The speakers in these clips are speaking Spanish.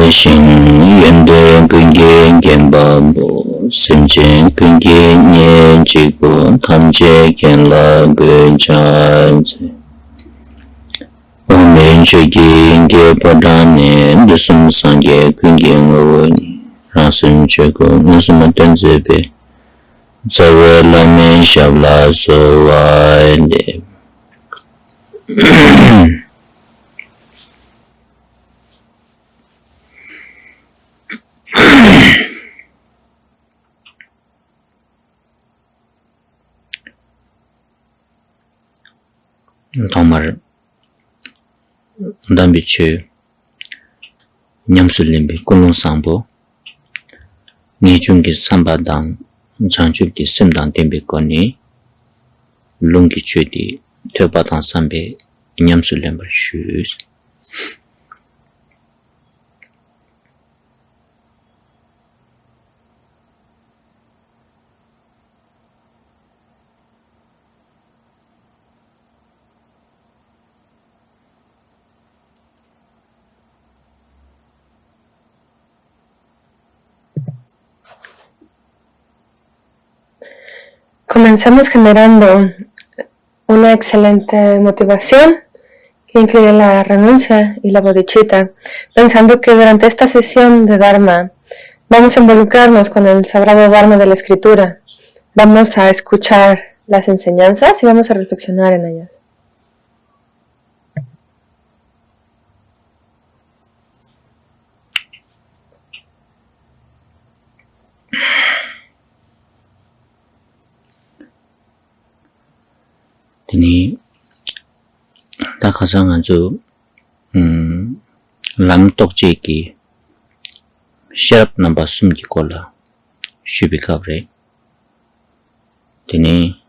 Shin Yende Gunge Genbabo Simjin Gunge Nyen Jibo Tamje Genla Gunjanze Omen Shigi Nge Padane Dusum Sangye Gunge Ngoni Rasun Chego Nusuma Tenzebe Zawe Lamen Shabla Sowainde Tomar Dambichu Nyamsulimbi Kulung Sambo Nijungi Sambadang Janjuki Simdang Tembi Koni Lungi Chudi Tebatan Sambe Nyamsulimbi Shoes Comenzamos generando una excelente motivación que incluye la renuncia y la bodhicitta, pensando que durante esta sesión de Dharma vamos a involucrarnos con el sagrado Dharma de la escritura, vamos a escuchar las enseñanzas y vamos a reflexionar en ellas. Tini ta khasang anju lam tokje ki sharap number sum ki kola shubikabre tini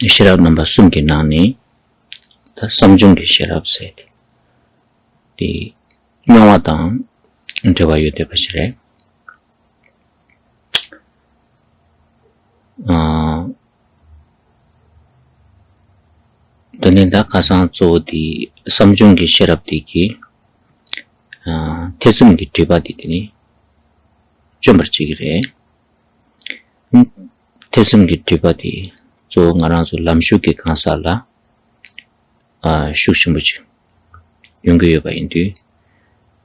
sharap number sum ki nani ta samjung ki sharap se di nawatang nteba yote pasire Tanida Kasang Zo di Samjungi Sherabdi ki Tezumgi Tribadi dini Jumbarchigire Tezumgi Tribadi Zo Ngaranzo Lamshuki Kansala Shukshumbuchi Yunguyoba Indu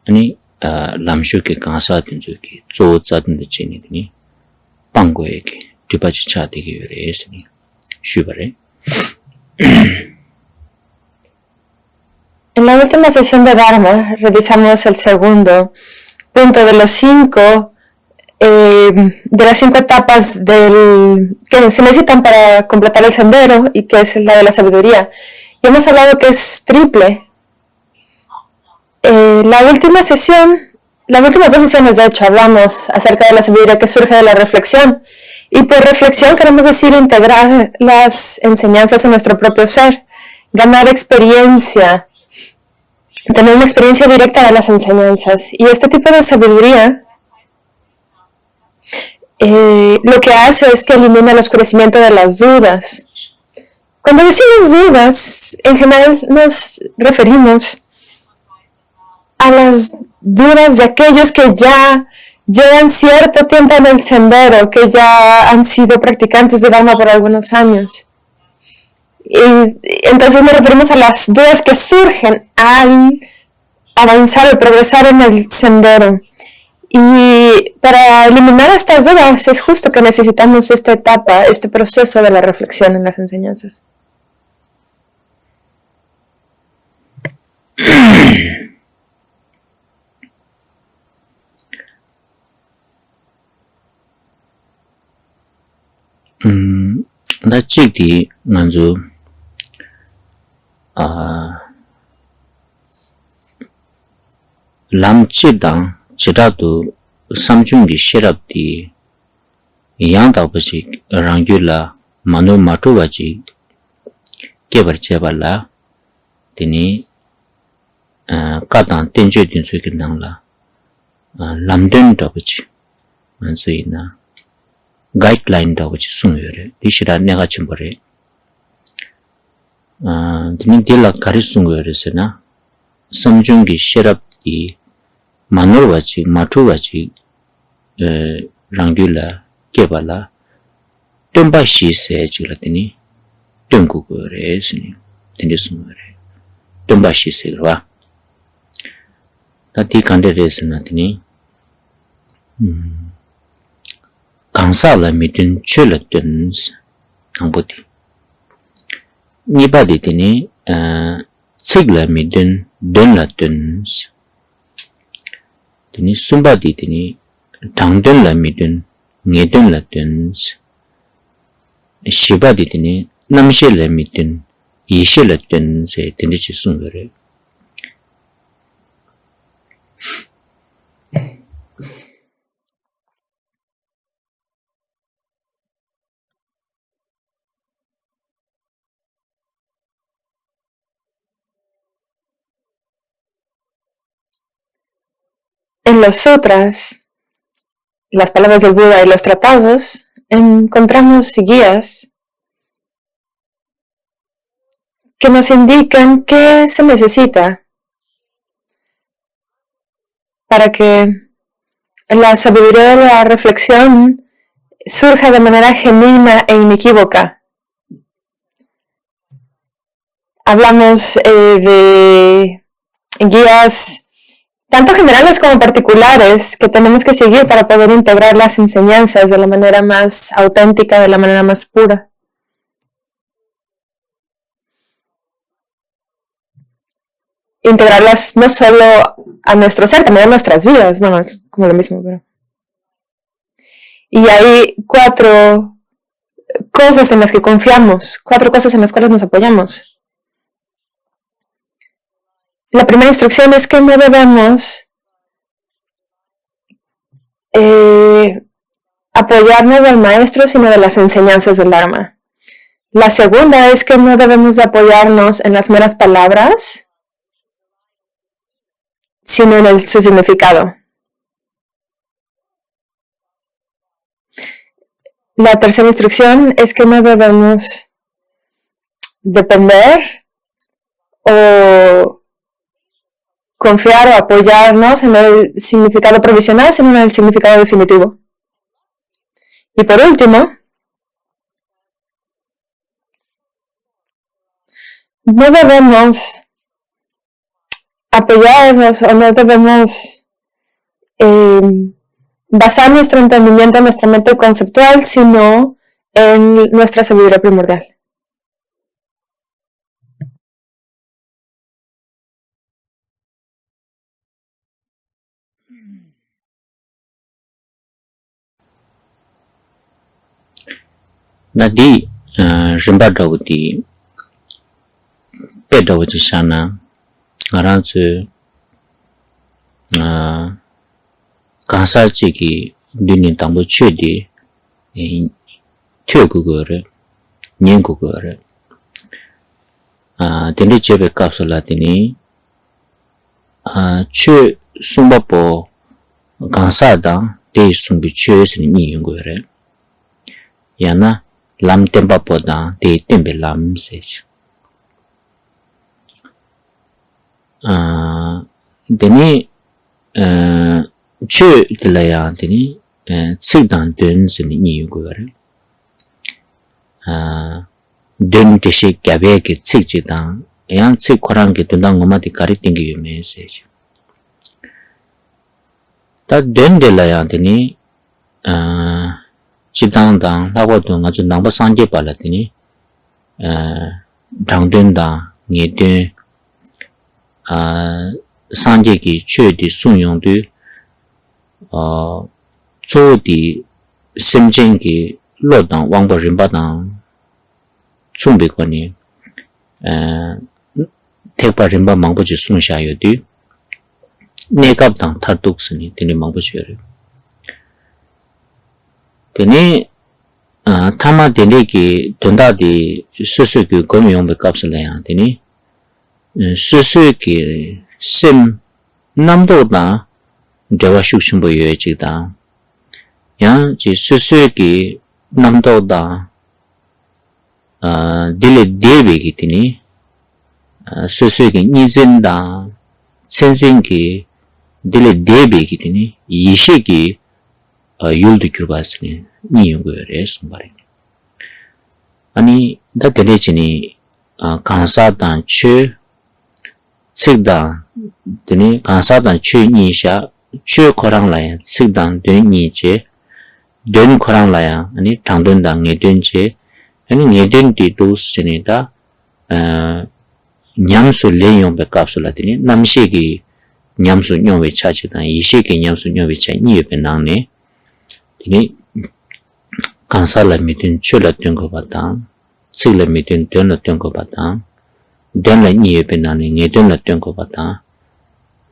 Ani Lamshuki Kansa Dinzuki Zo Zadin Chini dini Pangoyeki Tripachi Chadigi Yuresni Shubare. En la última sesión de Dharma revisamos el segundo punto de los de las 5 etapas que se necesitan para completar el sendero y que es la de la sabiduría. Y hemos hablado que es triple. Las últimas 2 sesiones de hecho hablamos acerca de la sabiduría que surge de la reflexión. Y por reflexión queremos decir integrar las enseñanzas en nuestro propio ser, ganar experiencia, tener una experiencia directa de las enseñanzas. Y este tipo de sabiduría lo que hace es que elimina el oscurecimiento de las dudas. Cuando decimos dudas, en general nos referimos a las dudas de aquellos que ya llevan cierto tiempo en el sendero, que ya han sido practicantes de Dharma por algunos años. Y entonces nos referimos a las dudas que surgen al avanzar, al progresar en el sendero. Y para eliminar estas dudas es justo que necesitamos esta etapa, este proceso de la reflexión en las enseñanzas. Da chikdi nganzu lam chidang chidadu samjungi sherabdi yang dabachi rangyula manu matuwaji kebar chebala tini kadang tenjo dinsu kinangla lamden dabachi nganzu ina guideline da which sungure dishira nega chimbore dinin dela kari sungure sena samjungi sherap di manurwachi matuwachi rangula kebala tumba shi se chilatini tungu gore sini tende sumare tumba shi se gwa tati kande resinatini kansa la mitin chula tuns angpoti nipadi tini sigla mitin dun la tuns tini sumbadi tini tangdun la mitin ngedun la tuns shibadi tini namshe la mitin yishe la tuns tini chi sungare En los sutras, las palabras del Buda y los tratados, encontramos guías que nos indican qué se necesita para que la sabiduría de la reflexión surja de manera genuina e inequívoca. Hablamos de guías tanto generales como particulares que tenemos que seguir para poder integrar las enseñanzas de la manera más auténtica, de la manera más pura. Integrarlas no solo a nuestro ser, también a nuestras vidas. Bueno, es como lo mismo, pero... Y hay 4 cosas en las que confiamos, 4 cosas en las cuales nos apoyamos. La primera instrucción es que no debemos apoyarnos del maestro, sino de las enseñanzas del Dharma. La segunda es que no debemos de apoyarnos en las meras palabras, sino en su significado. La tercera instrucción es que no debemos depender o confiar o apoyarnos en el significado provisional, sino en el significado definitivo. Y por último, no debemos apoyarnos o no debemos basar nuestro entendimiento en nuestra mente conceptual, sino en nuestra sabiduría primordial. Nadi rimba dawdi pe dawdi shana ngaranzu kansa chiki duni tambo chudi tyogu gore nyengu gore tende chebe kapsula tini chö sumba po kansa da te sumbi chö sini mi yung gore yana lam tempa po da te tembe lam sech teni chö tilaya teni tsik dan dun sini mi yung gore dun tishi kyabe ki tsik chik dan yang tsik korang ki tundang ngoma di kari tingi yume sech ta dun tilaya teni chidang dang lakwa dung nga zun nangpa sanje pala tini dang dun dang nge dun sanje ki chö di sun yung du zo di sim jen ki lo dang wangpa rinpa dang tsumbi kwa ni tekpa rinpa mangpa chi sun sha yu du nekab dang tar duk sini tini mangpa chi yu teni tama teni ki tunda di susu ki gomi yongbe kapsala yang teni susu ki sim namdo da dewa shukshimbo yoye chik da yang chi susu ki namdo da dili dewe ki teni susu ki nizin da 센생기 딜레 데베기 되니 이시기 율도 규바스니 니용거래 숨바리 아니 다 데레지니 간사단 추 식당 되니 간사단 추 니샤 추 거랑라야 식당 되니제 된 거랑라야 아니 당돈당 내된제 아니 내된디도 쓰니다 냠수 레용 백합술라더니 남시기 냠수 뇽웨 차지다 이시기 냠수 뇽웨 차 니에베 나네 되니 간사라 미든 출라 된거 봤다 실라 미든 된라 된거 봤다 된라 니에베 나네 녜된라 된거 봤다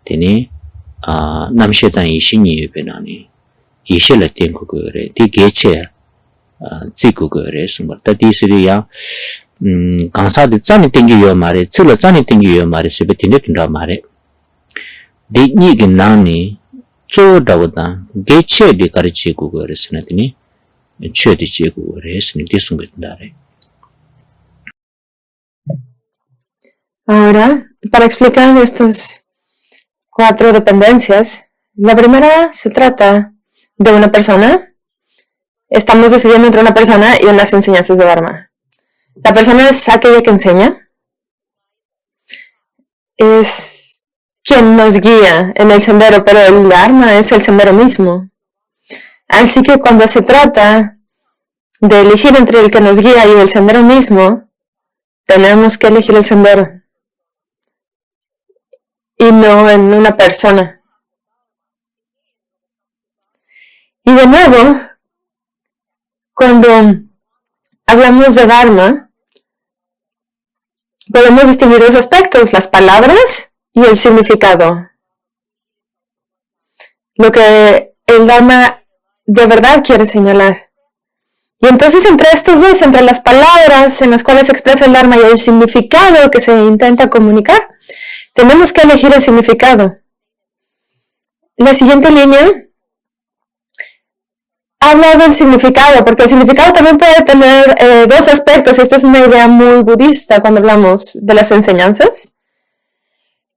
되니 남시다 이시니에베 나네 이실라 된거 그래 디게체 지고 그래 숨었다 디스리야 강사들 짠이 땡기요 말에 틀어 짠이 땡기요 말에 seb에 땡긴다 말에 디니게 나니 쪼다보다 게체디 가르치고 그랬으니 최디 지고 그랬으니 디숨겠다래. Ahora, para explicar estas 4 dependencias, la primera se trata de una persona. Estamos decidiendo entre una persona y unas enseñanzas de Dharma. La persona es aquella que enseña, es quien nos guía en el sendero, pero el Dharma es el sendero mismo. Así que cuando se trata de elegir entre el que nos guía y el sendero mismo, tenemos que elegir el sendero y no en una persona. Y de nuevo, cuando hablamos de Dharma, podemos distinguir 2 aspectos, las palabras y el significado. Lo que el Dharma de verdad quiere señalar. Y entonces entre estos dos, entre las palabras en las cuales se expresa el Dharma y el significado que se intenta comunicar, tenemos que elegir el significado. La siguiente línea habla del significado, porque el significado también puede tener 2 aspectos. Esta es una idea muy budista cuando hablamos de las enseñanzas,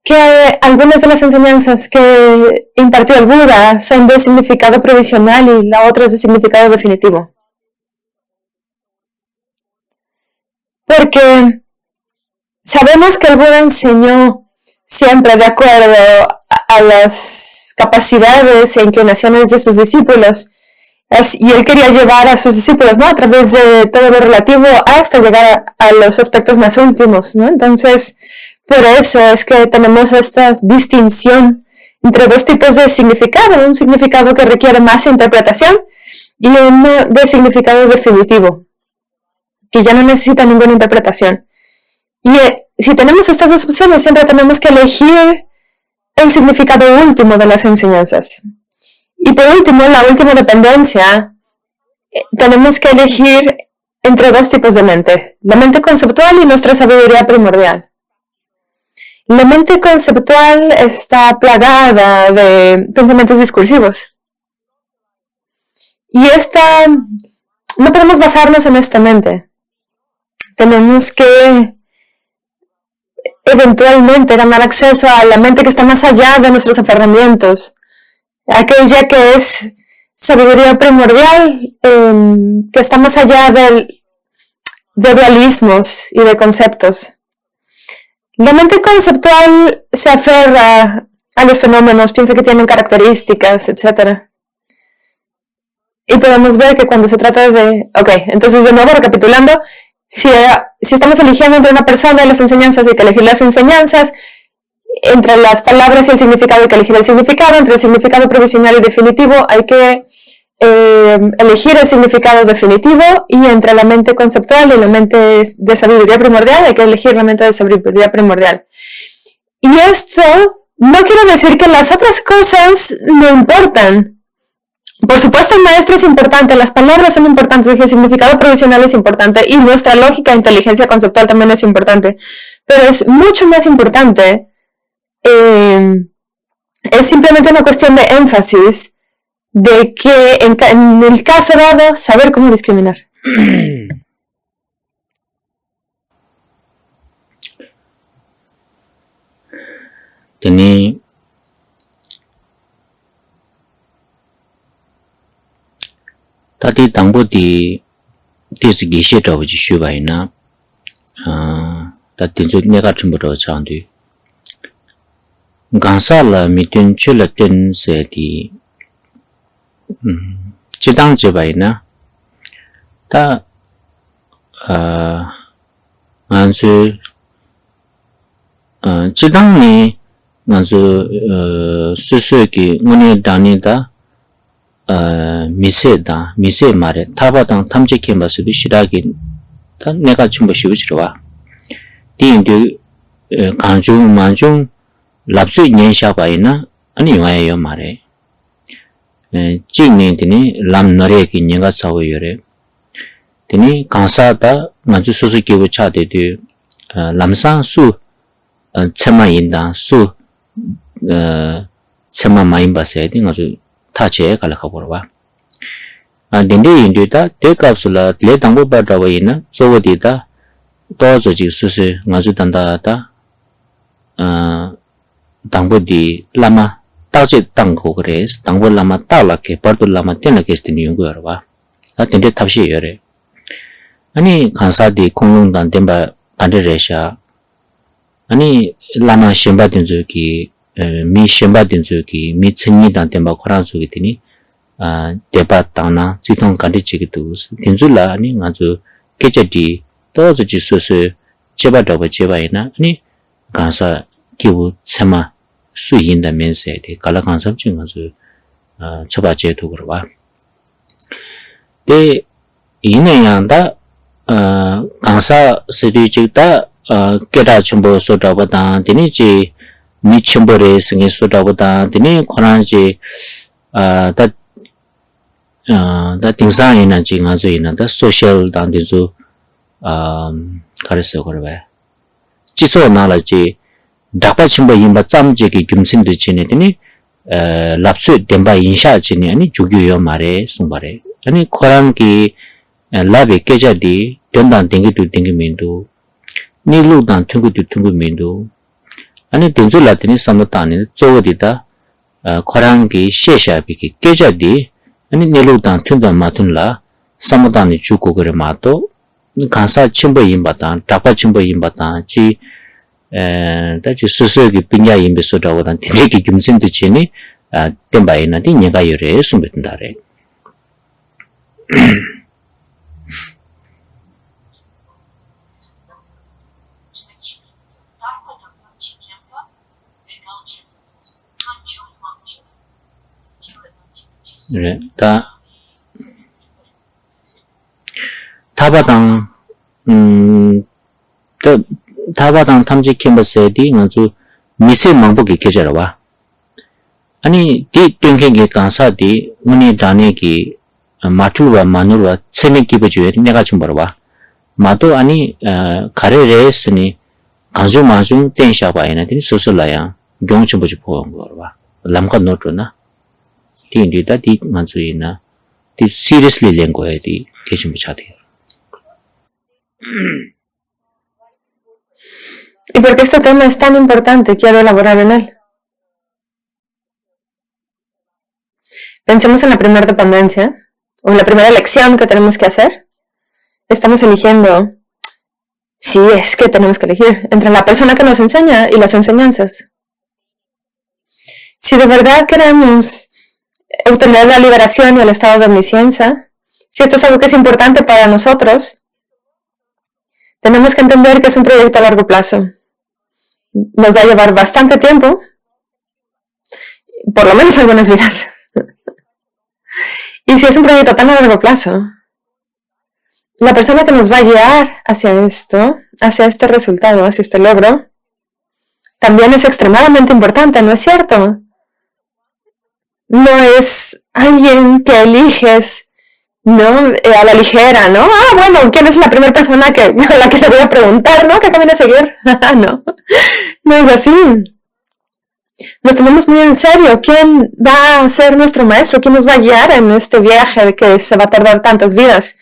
que algunas de las enseñanzas que impartió el Buda son de significado provisional y la otra es de significado definitivo. Porque sabemos que el Buda enseñó siempre de acuerdo a las capacidades e inclinaciones de sus discípulos, y él quería llevar a sus discípulos, ¿no?, a través de todo lo relativo hasta llegar a los aspectos más últimos, ¿no? Entonces, por eso es que tenemos esta distinción entre 2 tipos de significado, un significado que requiere más interpretación y uno de significado definitivo, que ya no necesita ninguna interpretación. Y si tenemos estas 2 opciones, siempre tenemos que elegir el significado último de las enseñanzas. Y por último, la última dependencia, tenemos que elegir entre 2 tipos de mente, la mente conceptual y nuestra sabiduría primordial. La mente conceptual está plagada de pensamientos discursivos. Y no podemos basarnos en esta mente. Tenemos que eventualmente ganar acceso a la mente que está más allá de nuestros aferramientos, aquella que es sabiduría primordial, que está más allá de dualismos y de conceptos. La mente conceptual se aferra a los fenómenos, piensa que tienen características, etc. Y podemos ver que cuando se trata de... entonces de nuevo recapitulando, si estamos eligiendo entre una persona y las enseñanzas, hay que elegir las enseñanzas. Entre las palabras y el significado hay que elegir el significado. Entre el significado provisional y definitivo hay que elegir el significado definitivo. Y entre la mente conceptual y la mente de sabiduría primordial hay que elegir la mente de sabiduría primordial. Y esto no quiere decir que las otras cosas no importan. Por supuesto, el maestro es importante, las palabras son importantes, el significado provisional es importante y nuestra lógica e inteligencia conceptual también es importante. Pero es mucho más importante, es simplemente una cuestión de énfasis, de que en el caso dado, saber cómo discriminar. teni tati tangbo di desi gishe tawa ji shubayi na ta tenzo nega chumbo tawa changdu gansa la mitun chula ten se di chidang jibayi na ta ngansu chidang ni ngansu susu ki nguni dani da mise mare 타바당 탐지케 마스비 시라기 다 내가 춤보 쉬우시러와 디인데 간중 만중 랍수 년샤바이나 아니 와요 말에 찌니드니 람너레기 년가 사오요레 드니 간사다 만주 소소기고 차데디 람상 수 쳔마인다 수 쳔마 마인바세디 아주 타체 갈라가보라 딘데 인디다 데캅슬라 레당보 바다와이나 소워디다 도저지 수스 아주 단다다 당보디 라마 따제 당고 그래스 당보 라마 따라케 버도 라마 때나게 스티니 용거와 딘데 탑시여레 아니 간사디 공룡단 덴바 안데레샤 아니 라마 셴바딘조기 미 셴바딘조기 미 쳔니단 덴바 코란조기 티니 데바 땅나 지통 간디치기도 딘줄라 아니 아주 깨제디 도저지 수수 제바도가 제바이나 아니 간사 기부 세마 수인다 면세데 갈라간섭증 아주 처바제도 그러와 데 이내양다 간사 스리직다 깨다 첨보 소다보다 되니지 미첨보레 승에 소다보다 되니 코란지 다 딩사이나 지가조이나 다 소셜 단디조 가르쳐 그러베 지소 나라지 다파 첨보 임바 짬제기 김신도 지내더니 랍수 덴바 인샤 지니 아니 주교요 말에 송바레 아니 코란기 라베 깨자디 된단 땡기도 땡기면도 니루단 퉁구도 퉁구면도 아니 덴줄라더니 삼노타니 쪼어디다 코란기 셰샤비기 깨자디 아니 니루단 퉁단 마툰라 삼노타니 주고 그래 마도 간사 침보 임바단 다파 침보 임바단 지 다지 스스기 빈야 임베소다고단 되게 김신도 지니 덴바이나 디니가 요래 숨bet다래 그래 다 타바당 타바당 탐지 캠버스에디 아주 미세 망복이 계절와 아니 디 땡행게 간사디 문이 다네기 마툴와 마누르와 세메기 버주에 내가 좀 벌어와 마도 아니 가레레스니 간주 마중 땡샤바이나 디 소설라야 경치 버주 보는 거와 람가 노트나 디 인디다 디 만주이나 디 시리어스리 랭고에디 계신 부차돼요 ¿Y por qué este tema es tan importante? Quiero elaborar en él. Pensemos en la primera dependencia, o en la primera elección que tenemos que hacer. Estamos eligiendo, si es que tenemos que elegir, entre la persona que nos enseña y las enseñanzas. Si de verdad queremos obtener la liberación y el estado de omnisciencia, si esto es algo que es importante para nosotros, tenemos que entender que es un proyecto a largo plazo. Nos va a llevar bastante tiempo, por lo menos algunas vidas. Y si es un proyecto tan a largo plazo, la persona que nos va a guiar hacia esto, hacia este resultado, hacia este logro, también es extremadamente importante, ¿no es cierto? No es alguien que eliges, ¿no? A la ligera, ¿no? Bueno, ¿quién es la primera persona a la que le voy a preguntar, ¿no? ¿Qué camino a seguir? No, no es así. Nos tomamos muy en serio. ¿Quién va a ser nuestro maestro? ¿Quién nos va a guiar en este viaje que se va a tardar tantas vidas?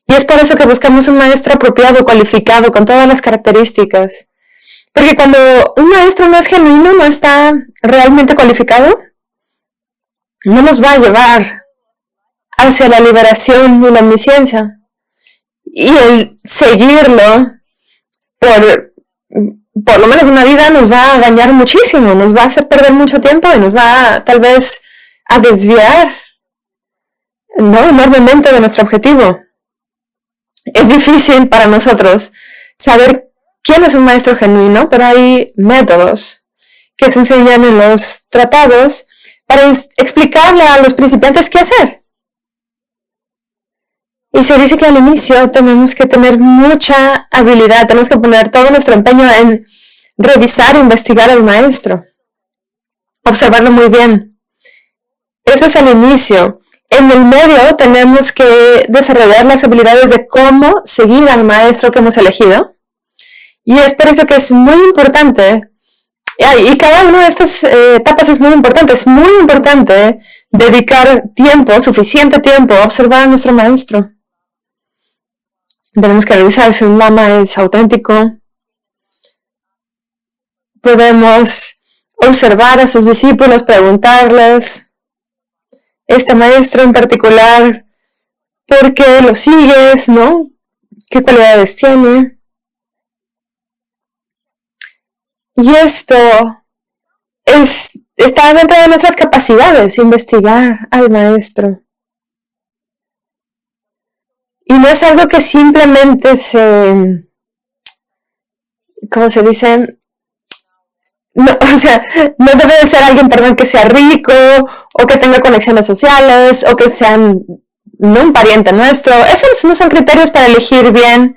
Y es por eso que buscamos un maestro apropiado, cualificado, con todas las características. Porque cuando un maestro no es genuino, no está realmente cualificado, no nos va a llevar hacia la liberación y la omnisciencia. Y el seguirlo por lo menos una vida nos va a dañar muchísimo, nos va a hacer perder mucho tiempo y nos va tal vez a desviar, ¿no?, enormemente de nuestro objetivo. Es difícil para nosotros saber quién es un maestro genuino, pero hay métodos que se enseñan en los tratados para explicarle a los principiantes qué hacer. Y se dice que al inicio tenemos que tener mucha habilidad, tenemos que poner todo nuestro empeño en revisar e investigar al maestro, observarlo muy bien. Eso es el inicio. En el medio tenemos que desarrollar las habilidades de cómo seguir al maestro que hemos elegido. Y es por eso que es muy importante, y cada una de estas etapas es muy importante dedicar tiempo, suficiente tiempo, a observar a nuestro maestro. Tenemos que revisar si un lama es auténtico. Podemos observar a sus discípulos, preguntarles, este maestro en particular, ¿por qué lo sigues?, ¿no? ¿Qué cualidades tiene? Y esto está dentro de nuestras capacidades, investigar al maestro. Y no es algo que simplemente ¿cómo se dice? No, o sea, no debe de ser alguien, que sea rico, o que tenga conexiones sociales, o que sean, no, un pariente nuestro. Esos no son criterios para elegir bien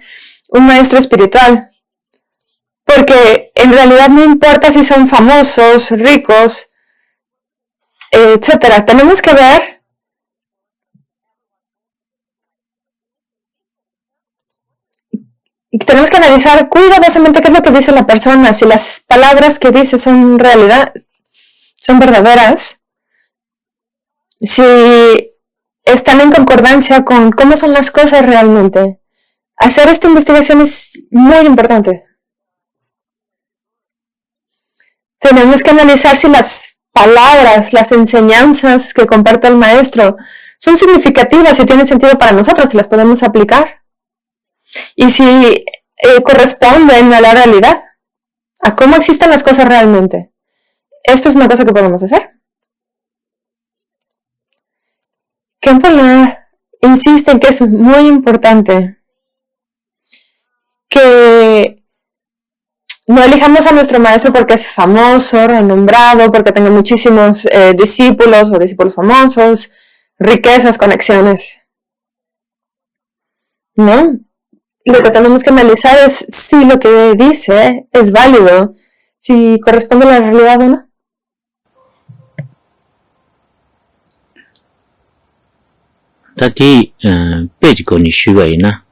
un maestro espiritual. Porque en realidad no importa si son famosos, ricos, etcétera. Tenemos que ver y tenemos que analizar cuidadosamente qué es lo que dice la persona, si las palabras que dice son realidad, son verdaderas, si están en concordancia con cómo son las cosas realmente. Hacer esta investigación es muy importante. Tenemos que analizar si las palabras, las enseñanzas que comparte el maestro son significativas y tienen sentido para nosotros, si las podemos aplicar. Y si corresponden a la realidad, a cómo existen las cosas realmente. Esto es una cosa que podemos hacer. Kempe insiste en que es muy importante que no elijamos a nuestro maestro porque es famoso, renombrado, porque tenga muchísimos discípulos o discípulos famosos, riquezas, conexiones. ¿No? Lo que tenemos que analizar es si lo que dice es válido, si corresponde a la realidad o no. Tati page ko ni shubai na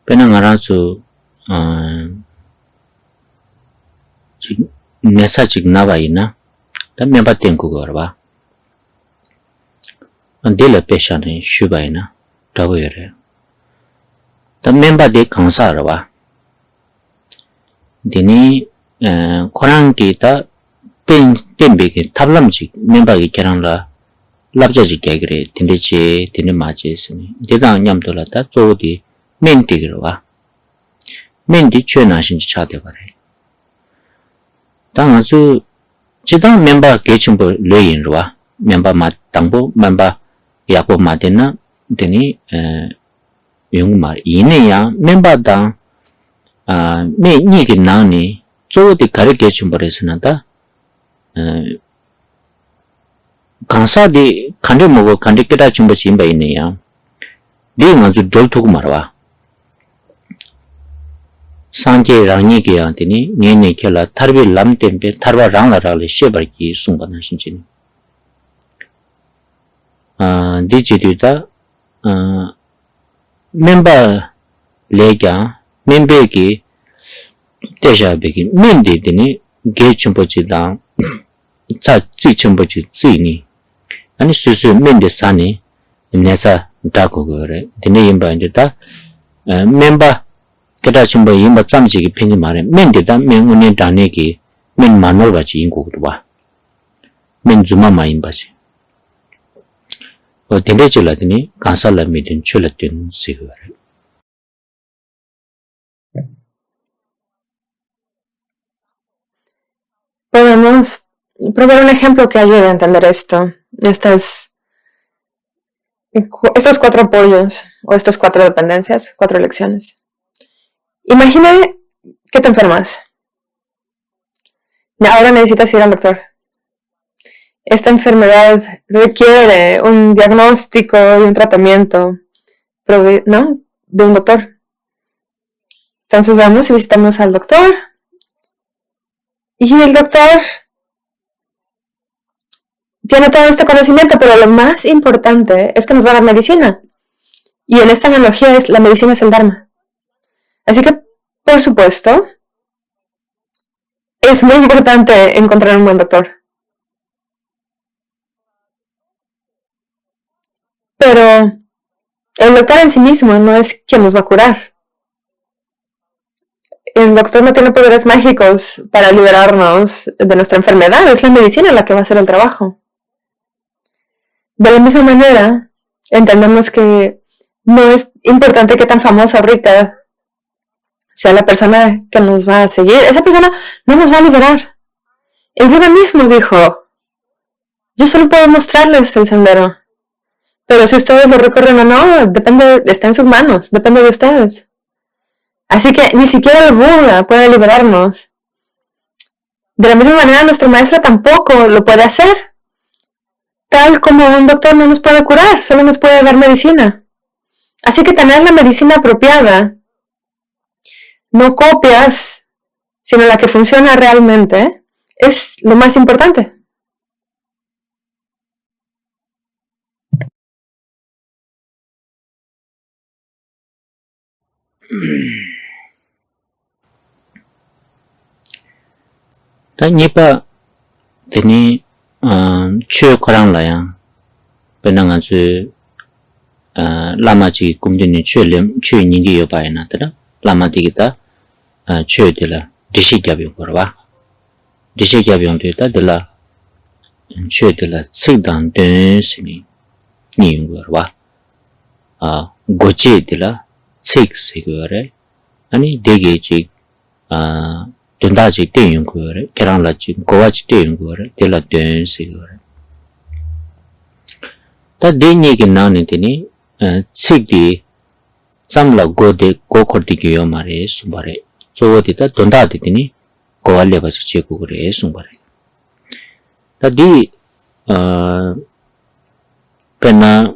pena ngara su nesa chik na bai na ta memba tenku gor ba andela pesha ni shubai na tawo yore ta memba de kansa ra ba dini korang ki ta tenbeke tablam직 member기 계란라 랍자지 개그래 텐데체 텐데 마제스니 대당 냠돌라다 쪼디 멘티기로와 멘디 최나신지 차대거래 당아주 지당 member 개침보 레인로와 member 마 당보 member 야고 마데나 되니 용마 이내야 member당 매 니게 나니 쪼디 가르게 침보레스나다 간사디 간데 먹어 간데 깨다 줌바 심바 있네요. 네 먼저 돌투고 말아. 산제 랑니게야 되니 네네 켈라 타르비 람템베 타르바 랑라라를 쉐버기 순간은 신진. 디지디다 멤버 레가 멤버기 대샤베기 멘디드니 게침보지다 자 지침보지 지니 아니 수수 멘데 산이 내사 다고 그래 드네 임바인데다 member keda chimba yimba tsamji ki penji mare men de da men une dane ki men manol ba chi ingo ba men zuma ma yimba chi o dende chula dini kansa la midin chula tin sigare Podemos probar un ejemplo que ayude a entender esto. Estos 4 apoyos o estas 4 dependencias, 4 lecciones. Imagina que te enfermas. Ahora necesitas ir al doctor. Esta enfermedad requiere un diagnóstico y un tratamiento, ¿no? De un doctor. Entonces vamos y visitamos al doctor. Y el doctor tiene todo este conocimiento, pero lo más importante es que nos va a dar medicina. Y en esta analogía la medicina es el Dharma. Así que, por supuesto, es muy importante encontrar un buen doctor. Pero el doctor en sí mismo no es quien nos va a curar. El doctor no tiene poderes mágicos para liberarnos de nuestra enfermedad. Es la medicina la que va a hacer el trabajo. De la misma manera, entendemos que no es importante qué tan famosa o rica sea la persona que nos va a seguir. Esa persona no nos va a liberar. El Buda mismo dijo, yo solo puedo mostrarles el sendero. Pero si ustedes lo recorren o no, está en sus manos, depende de ustedes. Así que ni siquiera el Buda puede liberarnos. De la misma manera, nuestro maestro tampoco lo puede hacer. Tal como un doctor no nos puede curar, solo nos puede dar medicina. Así que tener la medicina apropiada, no copias, sino la que funciona realmente, es lo más importante. ta nipa teni chö korang la yang pena nga zu lama chi kumdini chö nyingi yo bayi na tada lama digi ta chö di la dishi gyabyong korwa dishi gyabyong di ta di la chö di la tsik dan dun sini nying korwa gochi di la tsik si kore ani digi chi dunda chi ten yung kore kerang la chi gowa chi ten yung kore di la dun si kore ta di nyi ki nani tini tsik di tsam la go khor di kiyo ma re sumba re zogo di ta dunda di tini gowa leba chi che kore sumba re ta di pena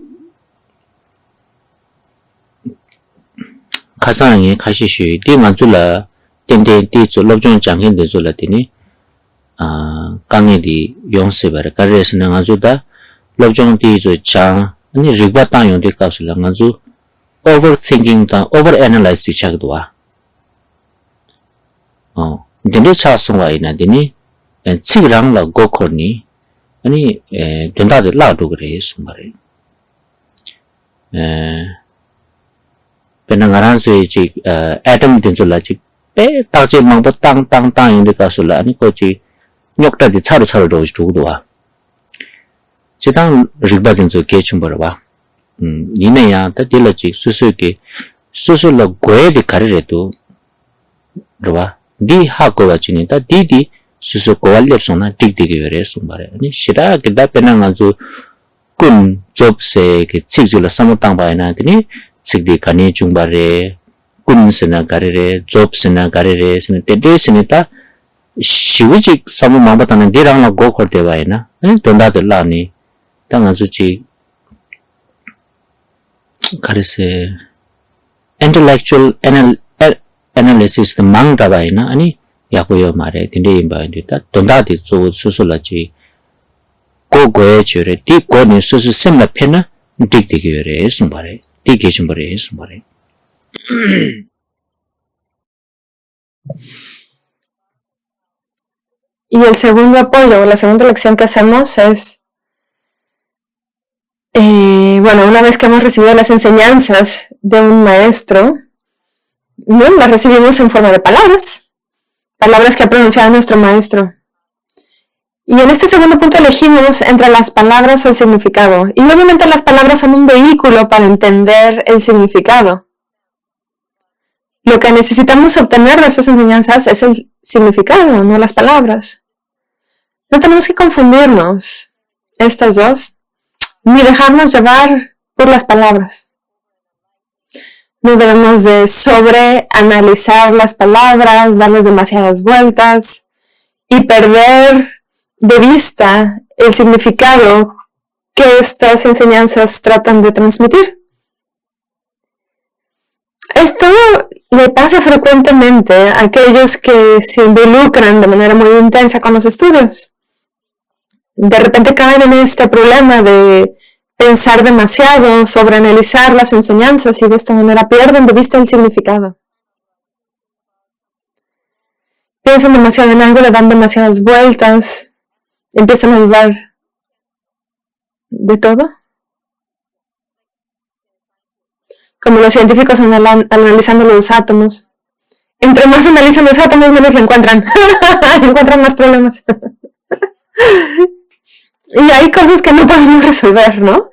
kasangi kashi shui di nga zula tende di zu lobzhong jangin de zula tini kange di yong se bare kare sina nga zu da lobzhong di zu chang ani rigba tang yong di kapsula nga zu overthinking ta overanalyze chagdwa dende cha songwa ina dini chirang la go khorni ani denda de la do gre sumare pena ngaran se chi atom din zula chi pe ta chi mang ba tang yung de ka sula ani ko chi nyok ta di charu do ju do wa chi tang rigba din zo ke chum bar wa ni ne ya ta de la chi su la goe de kare re to ro wa di ha ko wa chi ni ta di su ko wal lep song na tik tik ge re sum bare ani shira ke da pena nga zo kun job se ke chik ju la samutang ba na ni sikdi kani chungbare kun sena garere job sena garere sena tede senita shiwiji samu mambatana dirang la go khorte ba na donda de la ni tanga zuchi karese intellectual analysis the mang da ba na ani yakoyo mare tinde imba ndita donda de zo susulachi go goe chure ti go ni susu semla pena dik dik yore sumbare Y el segundo apoyo, la segunda lección que hacemos es, una vez que hemos recibido las enseñanzas de un maestro, no las recibimos en forma de palabras que ha pronunciado nuestro maestro. Y en este segundo punto elegimos entre las palabras o el significado. Y obviamente las palabras son un vehículo para entender el significado. Lo que necesitamos obtener de estas enseñanzas es el significado, no las palabras. No tenemos que confundirnos estas dos, ni dejarnos llevar por las palabras. No debemos de sobreanalizar las palabras, darles demasiadas vueltas y perder de vista el significado que estas enseñanzas tratan de transmitir. Esto le pasa frecuentemente a aquellos que se involucran de manera muy intensa con los estudios. De repente caen en este problema de pensar demasiado, sobreanalizar las enseñanzas y de esta manera pierden de vista el significado. Piensan demasiado en algo, le dan demasiadas vueltas, empiezan a dudar de todo. Como los científicos analizando los átomos. Entre más analizan los átomos, menos lo encuentran. Encuentran más problemas. Y hay cosas que no podemos resolver, ¿no?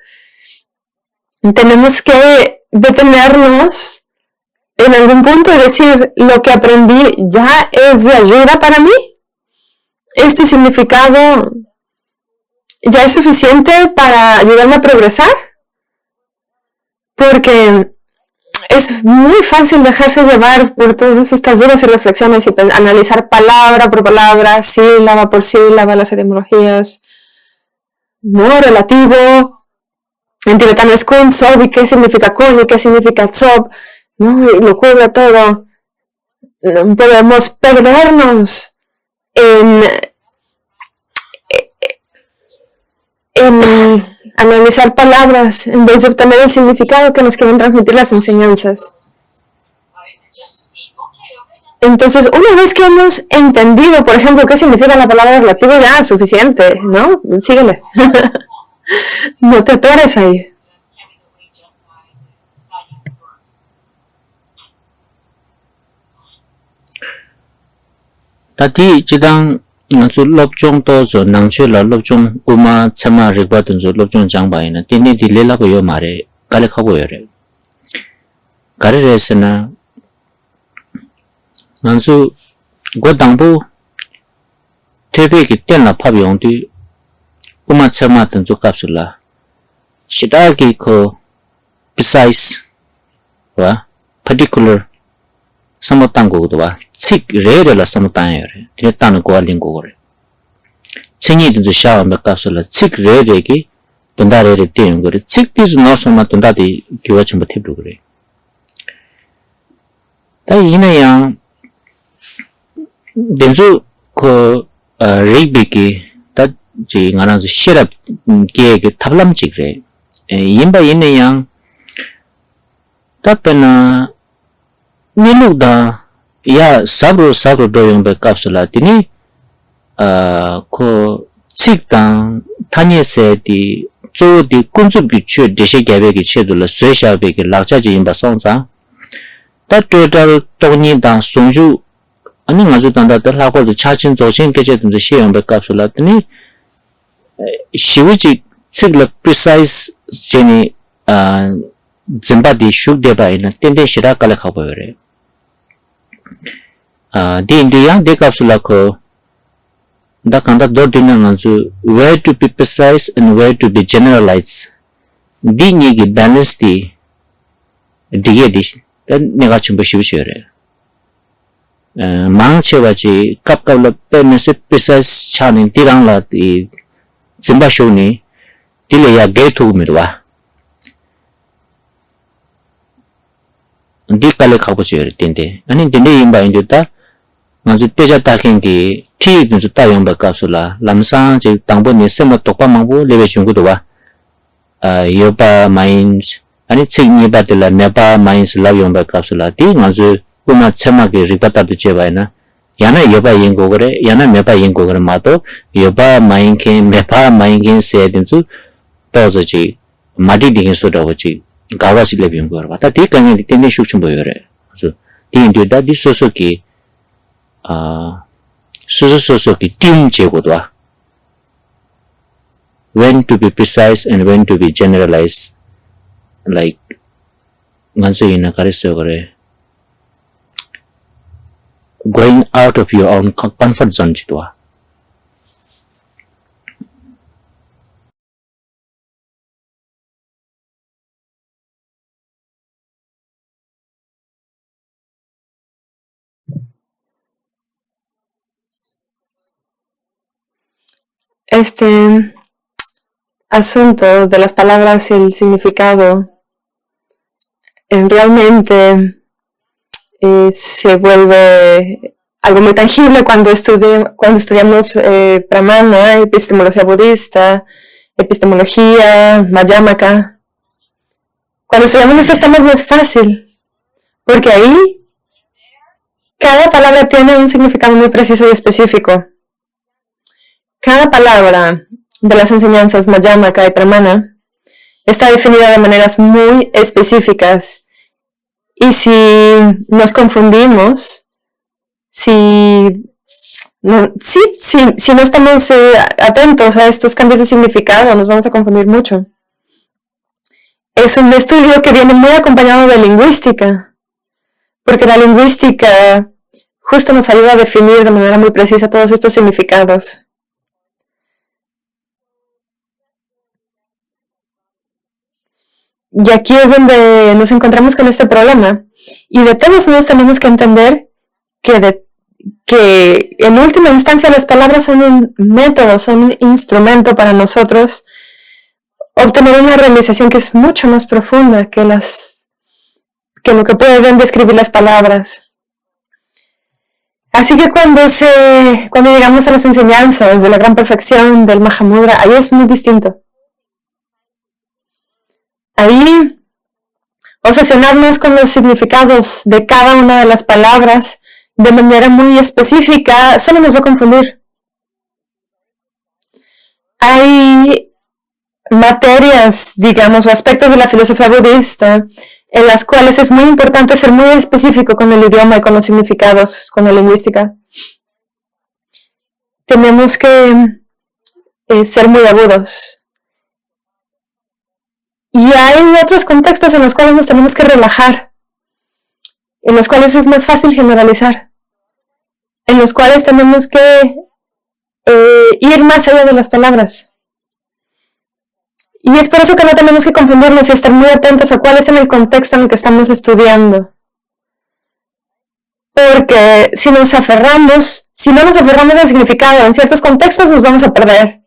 Tenemos que detenernos en algún punto y decir, lo que aprendí ya es de ayuda para mí. Este significado ya es suficiente para ayudarme a progresar. Porque es muy fácil dejarse llevar por todas estas dudas y reflexiones y analizar palabra por palabra, sílaba por sílaba, las etimologías, no relativo. En tibetano es kun, sob, y qué significa kun, y qué significa tsob, ¿no? Y lo cubre todo. No podemos perdernos en analizar palabras en vez de obtener el significado que nos quieren transmitir las enseñanzas. Entonces, una vez que hemos entendido, por ejemplo, qué significa la palabra relativo, ya es suficiente, ¿no? Síguele. No te atores ahí. Tati chidang ngansu lobchong to zo nangche la lobchong uma chama rigba tun zo lobchong jangba ina tini di lela ko yo mare kale khabo yore. Kare resena ngansu go dangbu tebe ki tenla phab yong di uma chama tun zo kapsula shida ki ko precise wa particular samotang go do wa chik re la samotang yore te tan ko alin go re chingi de sha ma kapsula chik re ki tunda re te yong go re chik is no sama tunda di kiwa chum thip do re ta ina yang denzu ko re ki ta ji ngana zu shirap ke tablam chik re yimba ina yang ta pena niluda ya sabro doyong be kapsula tini ko chikdang tanye se di zo di kunzub gi chue deshe gyabe gi che dula suesha be gi lakcha ji yimba songsa ta total togni dang songju ani ngazu tanda ta lakol de chachin zochin keche dun she yong be kapsula tini shiwiji chikla precise jeni zimba di shuk deba ina tende shira kala khabo yore di indiyang de kapsula ko da kanda do dinna nganzu where to be precise and where to be generalized di ni gi balance di dige di dan nega chumbo shibishi yore mang chewa ji kap la pe mese precise chanin tirang la di zimba shuni dile ya ge thu mirwa di kale khabo chore tende ani tende yimba injuta ngazu peja taking ki thi nju tayong ba kapsula lamsang je tangbo ni sema tokpa mangbo lebe chunggu do wa yoba minds ani chingni ba de la nepa minds la yong ba kapsula di ngazu kuma chama ki ripata du che ba na yana yoba yingo gore yana mepa yingo gore ma to yoba mind ken mepa mind ken se din chu to zo ji madi ding so do ji gawa si lebe yong gore ba ta ti kan ni tende shuk chum bo yore so 인도 다디 소소기 소소기 팀 제고도와 when to be precise and when to be generalized like nganso ina kareso kare going out of your own comfort zone chitwa Este asunto de las palabras y el significado realmente se vuelve algo muy tangible cuando estudiamos Pramana, epistemología budista, epistemología mayámaca. Cuando estudiamos esos temas no es fácil, porque ahí cada palabra tiene un significado muy preciso y específico. Cada palabra de las enseñanzas mayámaca y Pramana está definida de maneras muy específicas. Y si nos confundimos, si no estamos atentos a estos cambios de significado, nos vamos a confundir mucho. Es un estudio que viene muy acompañado de lingüística, porque la lingüística justo nos ayuda a definir de manera muy precisa todos estos significados. Y aquí es donde nos encontramos con este problema. Y de todos modos tenemos que entender que en última instancia las palabras son un método, son un instrumento para nosotros obtener una realización que es mucho más profunda que lo que pueden describir las palabras. Así que cuando llegamos a las enseñanzas de la gran perfección del Mahamudra, ahí es muy distinto. Ahí, obsesionarnos con los significados de cada una de las palabras de manera muy específica solo nos va a confundir. Hay materias, digamos, o aspectos de la filosofía budista en las cuales es muy importante ser muy específico con el idioma y con los significados, con la lingüística. Tenemos que ser muy agudos. Y hay otros contextos en los cuales nos tenemos que relajar, en los cuales es más fácil generalizar, en los cuales tenemos que ir más allá de las palabras. Y es por eso que no tenemos que confundirnos y estar muy atentos a cuál es el contexto en el que estamos estudiando. Porque si no nos aferramos al significado en ciertos contextos, nos vamos a perder.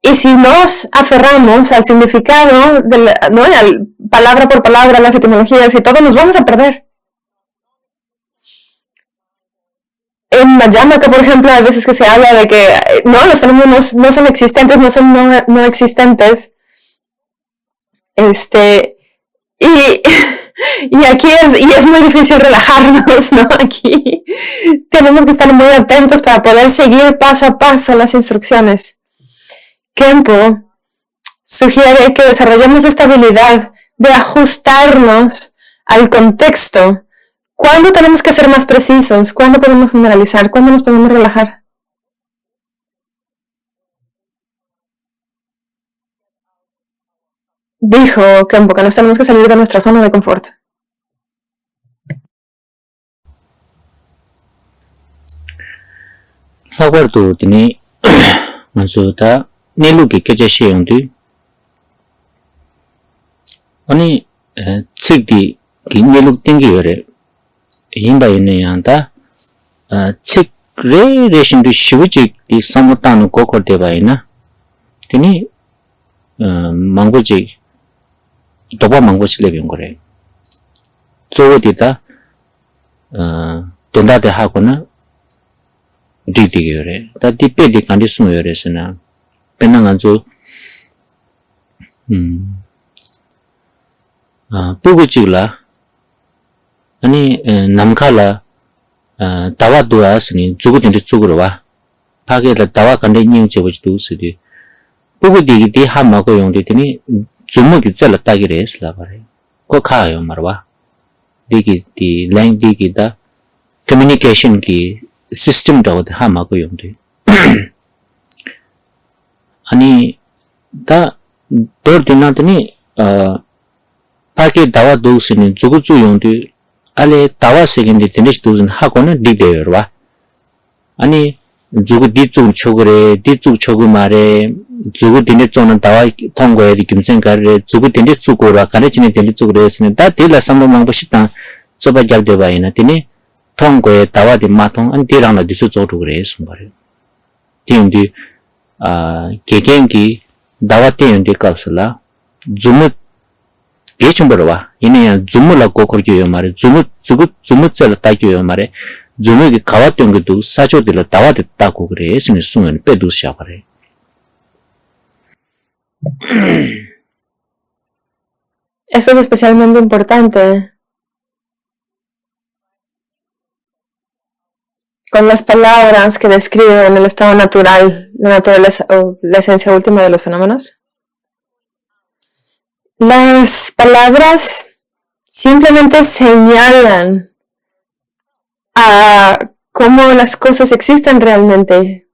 Y si nos aferramos al significado, palabra por palabra, las etimologías y todo, nos vamos a perder. En Mayámaca, por ejemplo, hay veces que se habla de que los fenómenos no son existentes, no son no existentes. Y aquí es muy difícil relajarnos, ¿no? Aquí tenemos que estar muy atentos para poder seguir paso a paso las instrucciones. Khenpo sugiere que desarrollemos esta habilidad de ajustarnos al contexto. ¿Cuándo tenemos que ser más precisos? ¿Cuándo podemos generalizar? ¿Cuándo nos podemos relajar? Dijo Khenpo que nos tenemos que salir de nuestra zona de confort. 하고도 드니 만수다 내루기 깨제시용디 아니 책디 긴내룩 땡기요래 힘바이네 한다 책 레레션도 쉬우직디 사무타는 고콜데 바이나 드니 망고지 도바 망고실레 병거래 저어디다 돈다데 하고는 디디게요래 다 디페디 컨디션요래스나 penanganzo puguchigla ani namkhala tawa duasni jugudinde chugurwa phage la tawa kande nying chebujdu sidi pugudi di hamago yongde tini jumugi chala tagire isla bare ko khayo marwa di lang da communication ki system da ha ma ko yong de ani da dor dina tani pa ke dawa do sin jugu chu yong de ale dawa second de tenish do ha ko na di de wa ani जुगु दिचु छोगरे दिचु छोगु मारे जुगु दिने चोन दावा थंगो रि किमसें करे जुगु दिने चुकोरा काने चिने दिने चुकोरे सने दा तेला समो मंग बसिता सोबा ग्याल देबाइना तिने थंगो दावा दि माथों अन तेरांग दिसु चोटुगरे सुबारे तिंदि केकेंगी दावा तेंदि कासला जुमु गेचुंबरवा इने जुमुला कोकोर्गियो मारे जुमु चल ताकियो मारे जुमु기 가왔던 것도 사조들로 다와됐다고 그래. 예수님 수면 빼도 시작하래. Eso es especialmente importante con las palabras que describen el estado natural, la naturaleza o la esencia última de los fenómenos. Las palabras simplemente señalan a cómo las cosas existen realmente.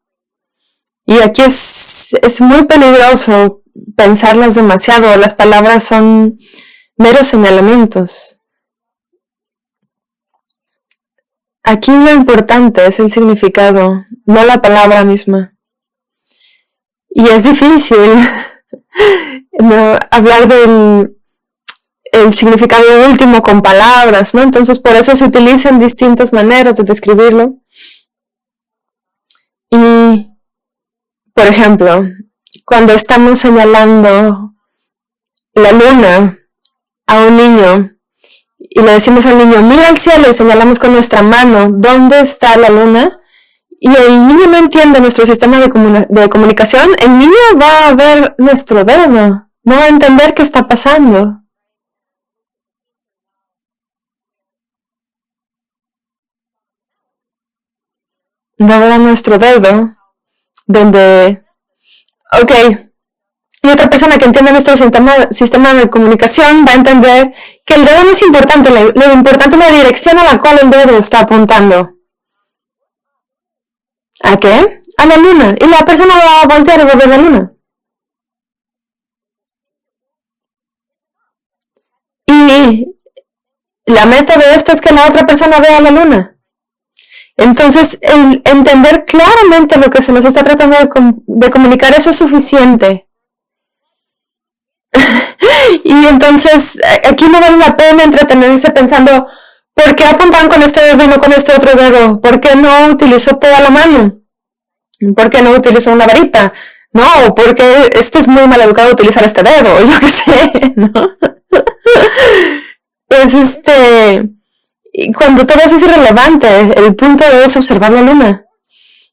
Y aquí es muy peligroso pensarlas demasiado. Las palabras son meros señalamientos. Aquí lo importante es el significado, no la palabra misma. Y es difícil hablar del el significado último con palabras, ¿no? Entonces por eso se utilizan distintas maneras de describirlo. Y, por ejemplo, cuando estamos señalando la luna a un niño y le decimos al niño, mira al cielo, y señalamos con nuestra mano dónde está la luna, y el niño no entiende nuestro sistema de comunicación, el niño va a ver nuestro dedo, no va a entender qué está pasando. No verá nuestro dedo, donde, ok, y otra persona que entiende nuestro sistema de comunicación va a entender que el dedo no es importante, lo importante es la dirección a la cual el dedo está apuntando. ¿A qué? A la luna. Y la persona va a voltear y va a ver la luna. Y la meta de esto es que la otra persona vea la luna. Entonces, el entender claramente lo que se nos está tratando de comunicar, eso es suficiente. Y entonces, aquí no vale la pena entretenerse pensando, ¿por qué apuntan con este dedo y no con este otro dedo? ¿Por qué no utilizó toda la mano? ¿Por qué no utilizó una varita? No, porque esto es muy mal educado utilizar este dedo, yo qué sé, ¿no? Y cuando todo eso es irrelevante, el punto es observar la luna.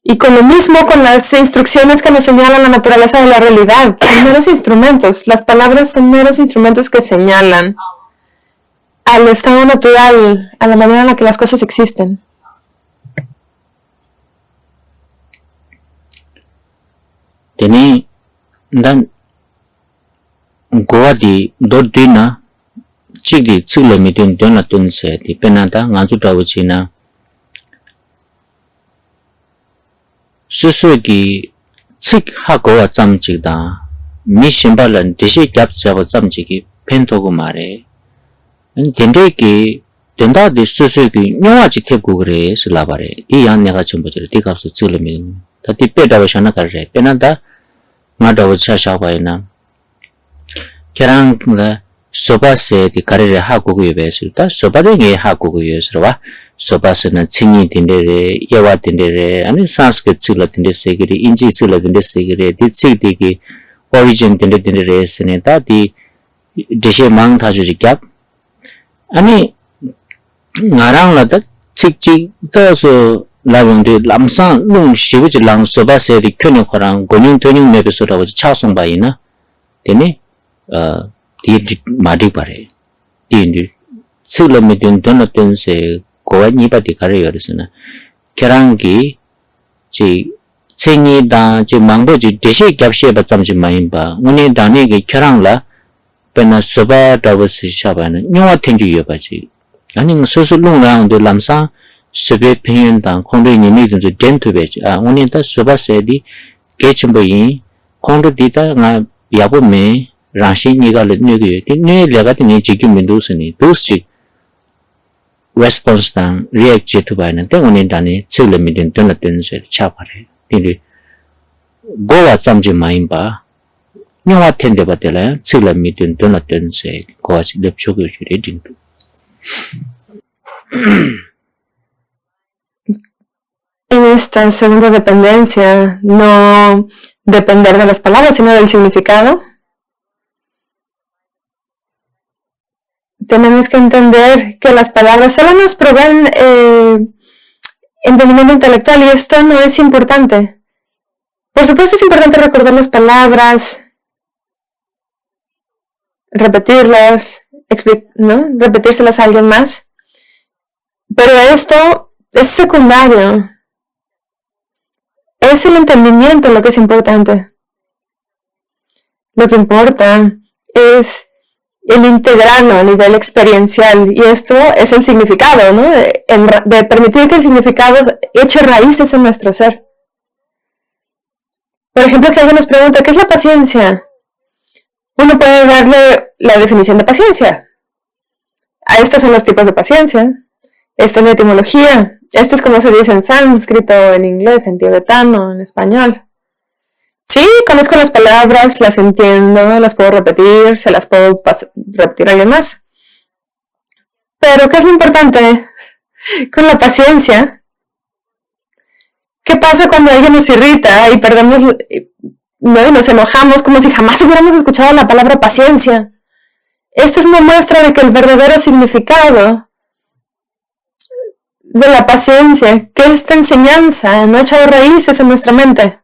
Y con lo mismo con las instrucciones que nos señalan la naturaleza de la realidad, son meros instrumentos. Las palabras son meros instrumentos que señalan al estado natural, a la manera en la que las cosas existen. Teni dan goa di dordina chigi chile mitin dona tunse di penata ngaju tawchina susugi chik hagoa chamchigda mi simbalan dishi capsaba chamchigi pentogo mare dendeki denda di susugi nyowa chitepgo kare silabare di yan nega chambajire di kapsu chile mitin ta di pedawa shana kare penata ngadawa chashawayna kerang la soba se di karere hagogo yebesu ta soba de nge hagogo yesrowa soba se na chingi tindere yawa tindere ani sanskrit chila tindere segiri inji chila tindere segiri di chigdi ki origin tindere sene ta di dishe mang tha ju jikyap ani ngarang la ta chik ta so lagung de lamsang lung shibu ji lang soba se di kyonu kharang gonyung tonyung mebe so rawo cha song ba ina tene di madi pare di sila midun donaton se goa nipa di kare yorisuna kerangi ji chengi da ji mangbo ji deshe gyapshe ba chamji mayin ba ngone dane ge kerang la pena soba dawasi shabana nywa thenju yoba ji 아니 소소롱라운드 람사 스베 페인단 콘도 니미도 덴투베지 오니타 소바세디 게침보이 콘도 디타 나 야보메 라시 니가르 니게 니 레가티 니 지기민도스니 도스치 response dan react to by na te onin dani chile midin ton ten se cha pare ni go wa samji main ba nyawa ten de batela chile midin ton ten se go chi lep chog yu re din tu en esta segunda dependencia no depender de las palabras sino del significado. Tenemos que entender que las palabras solo nos proveen entendimiento intelectual y esto no es importante. Por supuesto es importante recordar las palabras, repetirlas, ¿no? Repetírselas a alguien más. Pero esto es secundario. Es el entendimiento lo que es importante. Lo que importa es el integrarlo a nivel experiencial, y esto es el significado, ¿no? De permitir que el significado eche raíces en nuestro ser. Por ejemplo, si alguien nos pregunta, ¿qué es la paciencia? Uno puede darle la definición de paciencia. Estos son los tipos de paciencia. Esta es la etimología. Esto es como se dice en sánscrito, en inglés, en tibetano, en español. Sí, conozco las palabras, las entiendo, las puedo repetir, se las puedo repetir a alguien más. Pero, ¿qué es lo importante? Con la paciencia. ¿Qué pasa cuando alguien nos irrita y perdemos, no, y nos enojamos como si jamás hubiéramos escuchado la palabra paciencia? Esta es una muestra de que el verdadero significado de la paciencia, que esta enseñanza no ha echado raíces en nuestra mente.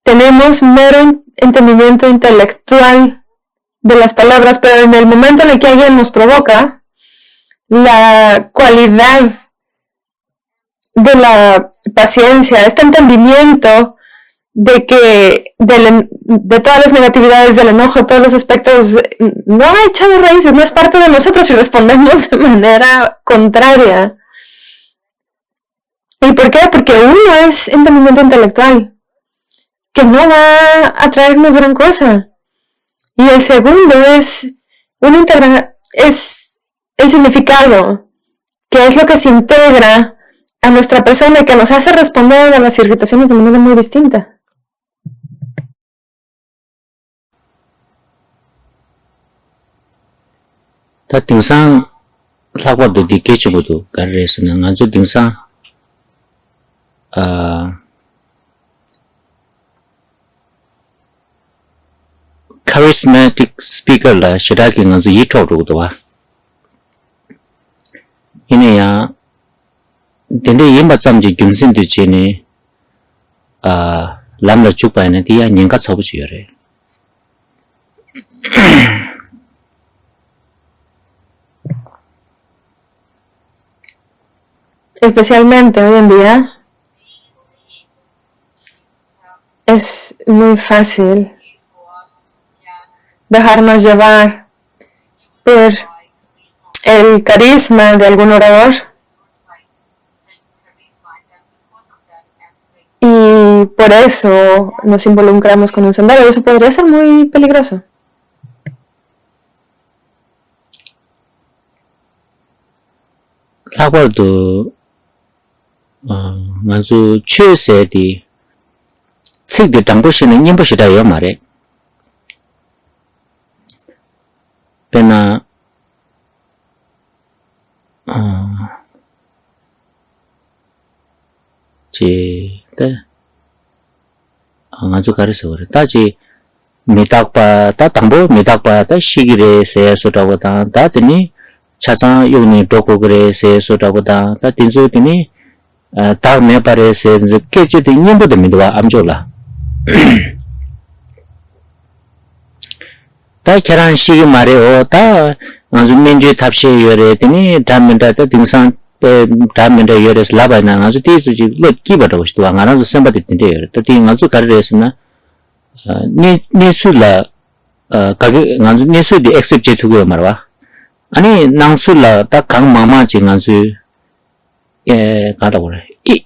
Tenemos mero entendimiento intelectual de las palabras, pero en el momento en el que alguien nos provoca, la cualidad de la paciencia, este entendimiento de que de todas las negatividades del enojo, todos los aspectos, no ha echado raíces, no es parte de nosotros y respondemos de manera contraria. ¿Y por qué? Porque uno es entendimiento intelectual, que no va a traernos gran cosa. Y el segundo es es el significado, que es lo que se integra a nuestra persona y que nos hace responder a las irritaciones de manera muy distinta. ta tingsan lakwa do di kechubudu karresna ngajo tingsan charismatic speaker la shiraki ngajo yitho do wa ine ya dende yimba chamji gyumsin de chene lamla chukpa ne dia nyinga chabu chi yore Especialmente hoy en día es muy fácil dejarnos llevar por el carisma de algún orador y por eso nos involucramos con un sendero. Eso podría ser muy peligroso. lakwa ngajo chese di tsik de dangbo shine nyimbo shida yo mare pena je ta ngajo kareso re ta je mitakpa ta dangbo mitakpa ta shigire se sotawa ta tini chacha yoni doko gre se sotawa ta tinzo tini ta me pare se keche de nyimbo de midwa amjola ta keran shigi mare o ta ngazu menje tapshe yore tini damenda ta dingsan damenda yore slaba na ngazu ti ji le kibado sto ngazu semba de tinde yore ta ti ngazu karresna ni su la ka ngazu ni su de accept je thugo marwa 아니 낭술라 딱강 마마지 간수 가다 보래 이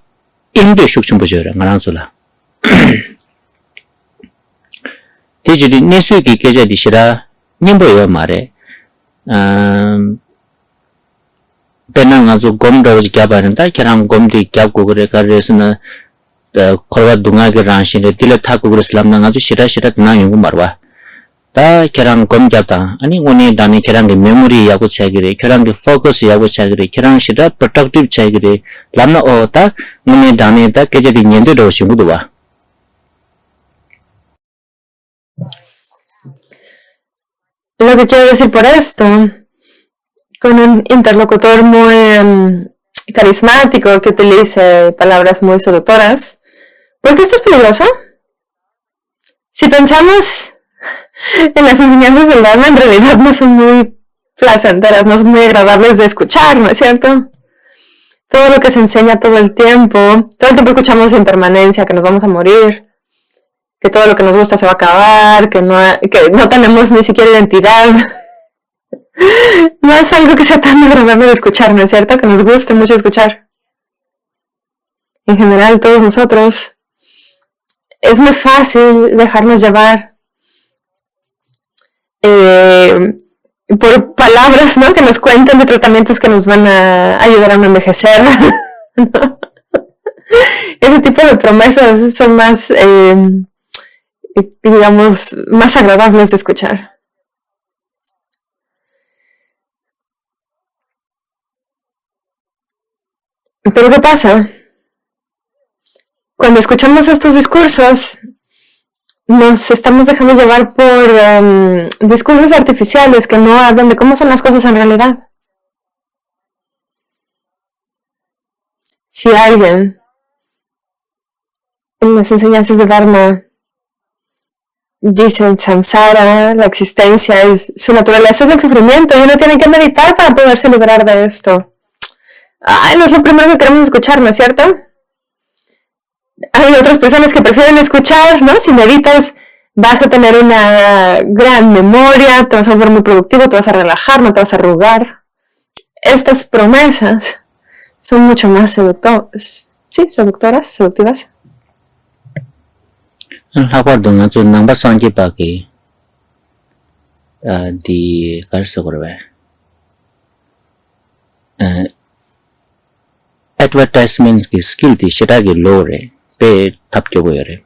인도 숙충 보셔라 낭술라 대지리 내수기 계좌디시라 님보여 말에 배낭 아주 곰도지 갸바는다 걔랑 곰디 갸고 그래 가르스나 걸어 둥하게 란신에 딜레 타고 그랬을람나 아주 시라시라 나 용고 말와 다 걔랑 곰잡다 아니 오늘 다니 걔랑 메모리 야고 차기래 걔랑 포커스 야고 차기래 걔랑 시다 프로덕티브 차기래 람나 오다 오늘 다니 다 계제디 년도도 신고도 와 Lo que quiero decir por esto, con un interlocutor muy carismático que utilice palabras muy seductoras, ¿por qué esto es peligroso? Si pensamos en las enseñanzas del Dharma, en realidad no son muy placenteras, no son muy agradables de escuchar, ¿no es cierto? Todo lo que se enseña todo el tiempo escuchamos impermanencia, que nos vamos a morir, que todo lo que nos gusta se va a acabar, que no tenemos ni siquiera identidad. No es algo que sea tan agradable de escuchar, ¿no es cierto? Que nos guste mucho escuchar. En general, todos nosotros, es más fácil dejarnos llevar por palabras, ¿no? Que nos cuentan de tratamientos que nos van a ayudar a no envejecer. ¿No? Ese tipo de promesas son más, digamos, más agradables de escuchar. Pero ¿qué pasa? Cuando escuchamos estos discursos, nos estamos dejando llevar por discursos artificiales que no hablan de cómo son las cosas en realidad. Si alguien en las enseñanzas de Dharma dice el samsara, la existencia, su naturaleza es el sufrimiento y uno tiene que meditar para poderse liberar de esto. Ay, no es lo primero que queremos escuchar, ¿no es cierto? Hay otras personas que prefieren escuchar, ¿no? Si meditas, vas a tener una gran memoria, te vas a volver muy productivo, te vas a relajar, no te vas a arrugar. Estas promesas son mucho más seductivas. 하고도 좀 남바 상기밖에 디 갈서 그래. advertisement की skill थी शिरा की low रे पे थप के बोया रे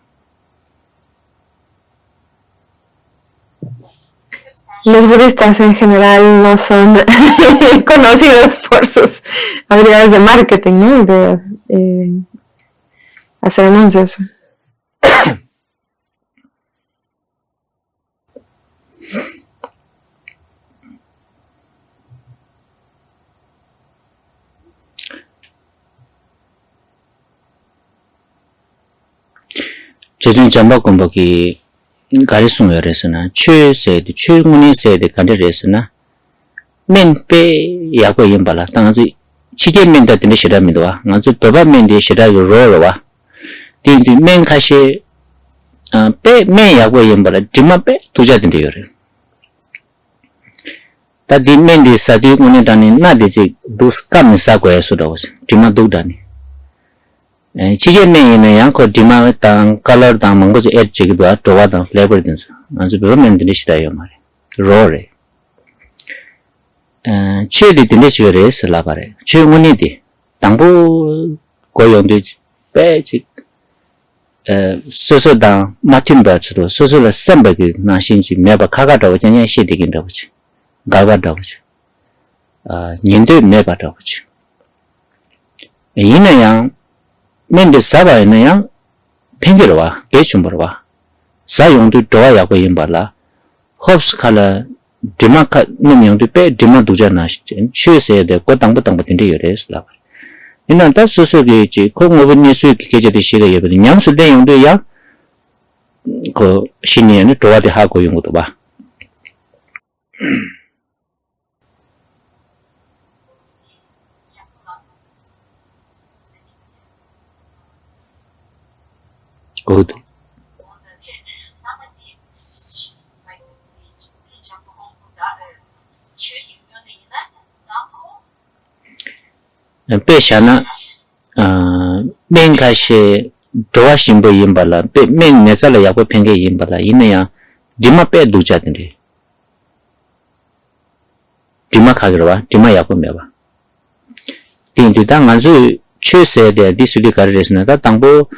Los budistas en general no son conocidos por sus habilidades de marketing, ¿no? De hacer anuncios. 최근 전부 공부기 가르침을 최세대 최문의 세대 간들에서나 맨페 야고 임발라 당아지 치게면다 되는 시라미도와 아주 도바면데 시라고 로로와 딘디 맨카시 빼매 야고 임발라 디마페 두자된대요. 다디 맨디 사디 문에다니 나디지 두스카미사고에서도스 디마 두다니 치게면이네 양코 디마 땅 컬러 땅 뭔가지 엣지기도 도와다 플레이버 된서 아주 베면데 시라요 말이 로레 최디 딘데시거레 슬라바레 최문이디 당부 고용도 빼지 소소다 마틴바츠로 소소라 셈바기 나신지 매바 카가다고 전에 시디긴다 보지 가가다 보지 년도 매바다 보지 이내양 맨데 사바이네양 팽기로와 개춤으로와 사용도 도와야고 임발라 홉스 칼라 디마카 님용도 빼 디마 두자나시진 쉬세야 되고 땅부땅부인데 요래스라 이는 다 소소게지 공업은 예수 계제의 시대 예비 냠수 내용도야 그 신년에 도와대 하고 용도 봐 good Peshana Menkashe Doa Shimbo Yimbala, Men Nezala Yako Penge Yimbala, Inea, Dima Pe Dujatri. Dima Kagra, Dima Yakumeva. Tintu Tangazu, Chuse de Disudi Karisna, Tambo,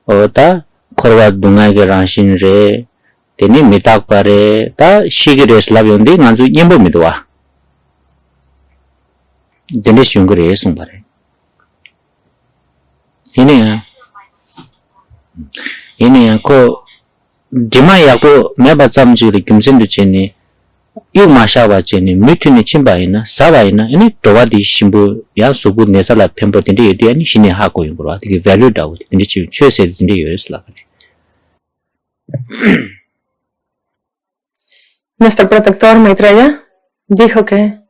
or ta Korva Dunga Ranshin Re, Teni Mitak Pare, ta Shigres Lavundi, Nanzu Yimbo Midwa. Denis Yungre Sumbare. Ini ko Dima Yako Meba Zamjuri Kimsin Chini, you Mashawa Chini, Mutini Chimbaina, Savaina, any Tovadi Shimbu, Yasubu Nesala Pempo in the Indian Shini Hako Yumbra, the value doubt in the choice in the years. Nuestro protector Maitreya dijo que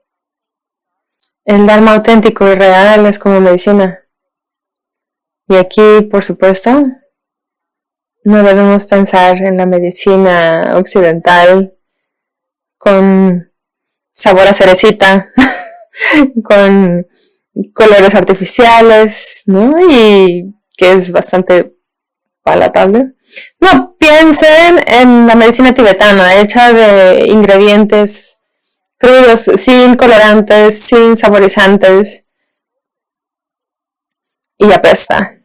el Dharma auténtico y real es como medicina. Y aquí, por supuesto, no debemos pensar en la medicina occidental con sabor a cerecita, con colores artificiales, ¿no? Y que es bastante palatable. No, piensen en la medicina tibetana, hecha de ingredientes crudos, sin colorantes, sin saborizantes, y apesta.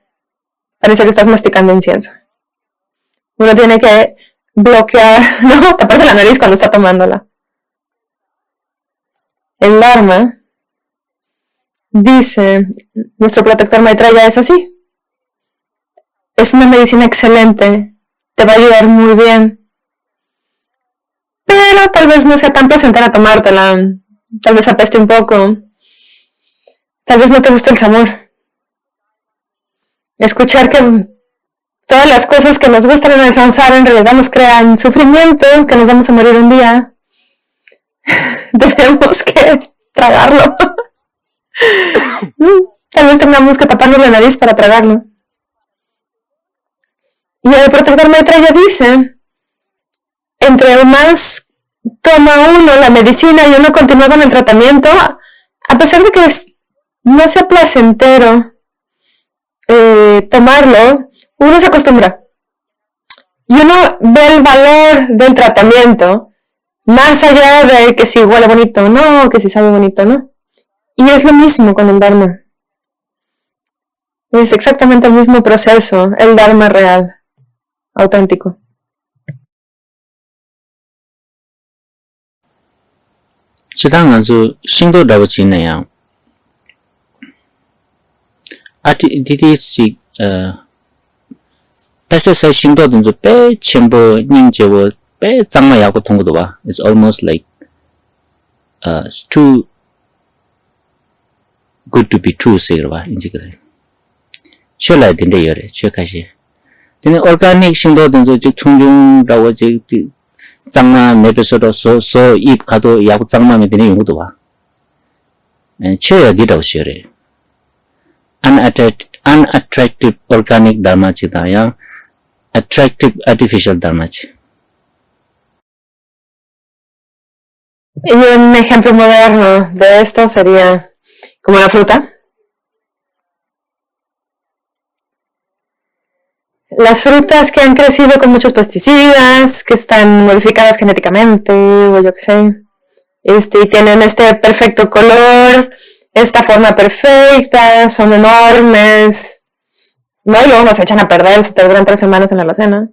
Parece que estás masticando incienso. Uno tiene que bloquear, no, taparse la nariz cuando está tomándola. El Dharma, dice nuestro protector Maitreya, es así. Es una medicina excelente, te va a ayudar muy bien. Pero tal vez no sea tan placentera tomártela, tal vez apeste un poco, tal vez no te guste el sabor. Escuchar que todas las cosas que nos gustan en el samsara en realidad nos crean sufrimiento, que nos vamos a morir un día. Tenemos que tragarlo. Tal vez tengamos que taparnos la nariz para tragarlo. Y el protector Maitreya dice, entre más toma uno la medicina y uno continúa con el tratamiento, a pesar de que no sea placentero tomarlo, uno se acostumbra. Y uno ve el valor del tratamiento, más allá de que si huele bonito o no, que si sabe bonito o no. Y es lo mismo con el Dharma. Es exactamente el mismo proceso, el Dharma real, auténtico. Chidanganzu Shindo Davachinayang. Didi si Pesa Shindo Dunzu Pe Chembo Ningjewo Pe Zangma Yaku Tonguduwa. It's almost like it's too good to be true Sigurwa in Zikare. Chola Dinde Yore, Chokashi. Then organic Shindo Dunzu Jik Chungjung Dawa Jik Zangma Mepesodo so Ip Kado Yaku Zangma Medine Yunguduwa. And Choya Dido Shere. Unattractive organic dharma chidaya, attractive artificial dharma. Y un ejemplo moderno de esto sería como la fruta. Las frutas que han crecido con muchos pesticidas, que están modificadas genéticamente, o yo qué sé, y tienen este perfecto color, esta forma perfecta, son enormes, no, y luego nos echan a perder, se te duran 3 semanas en la alacena.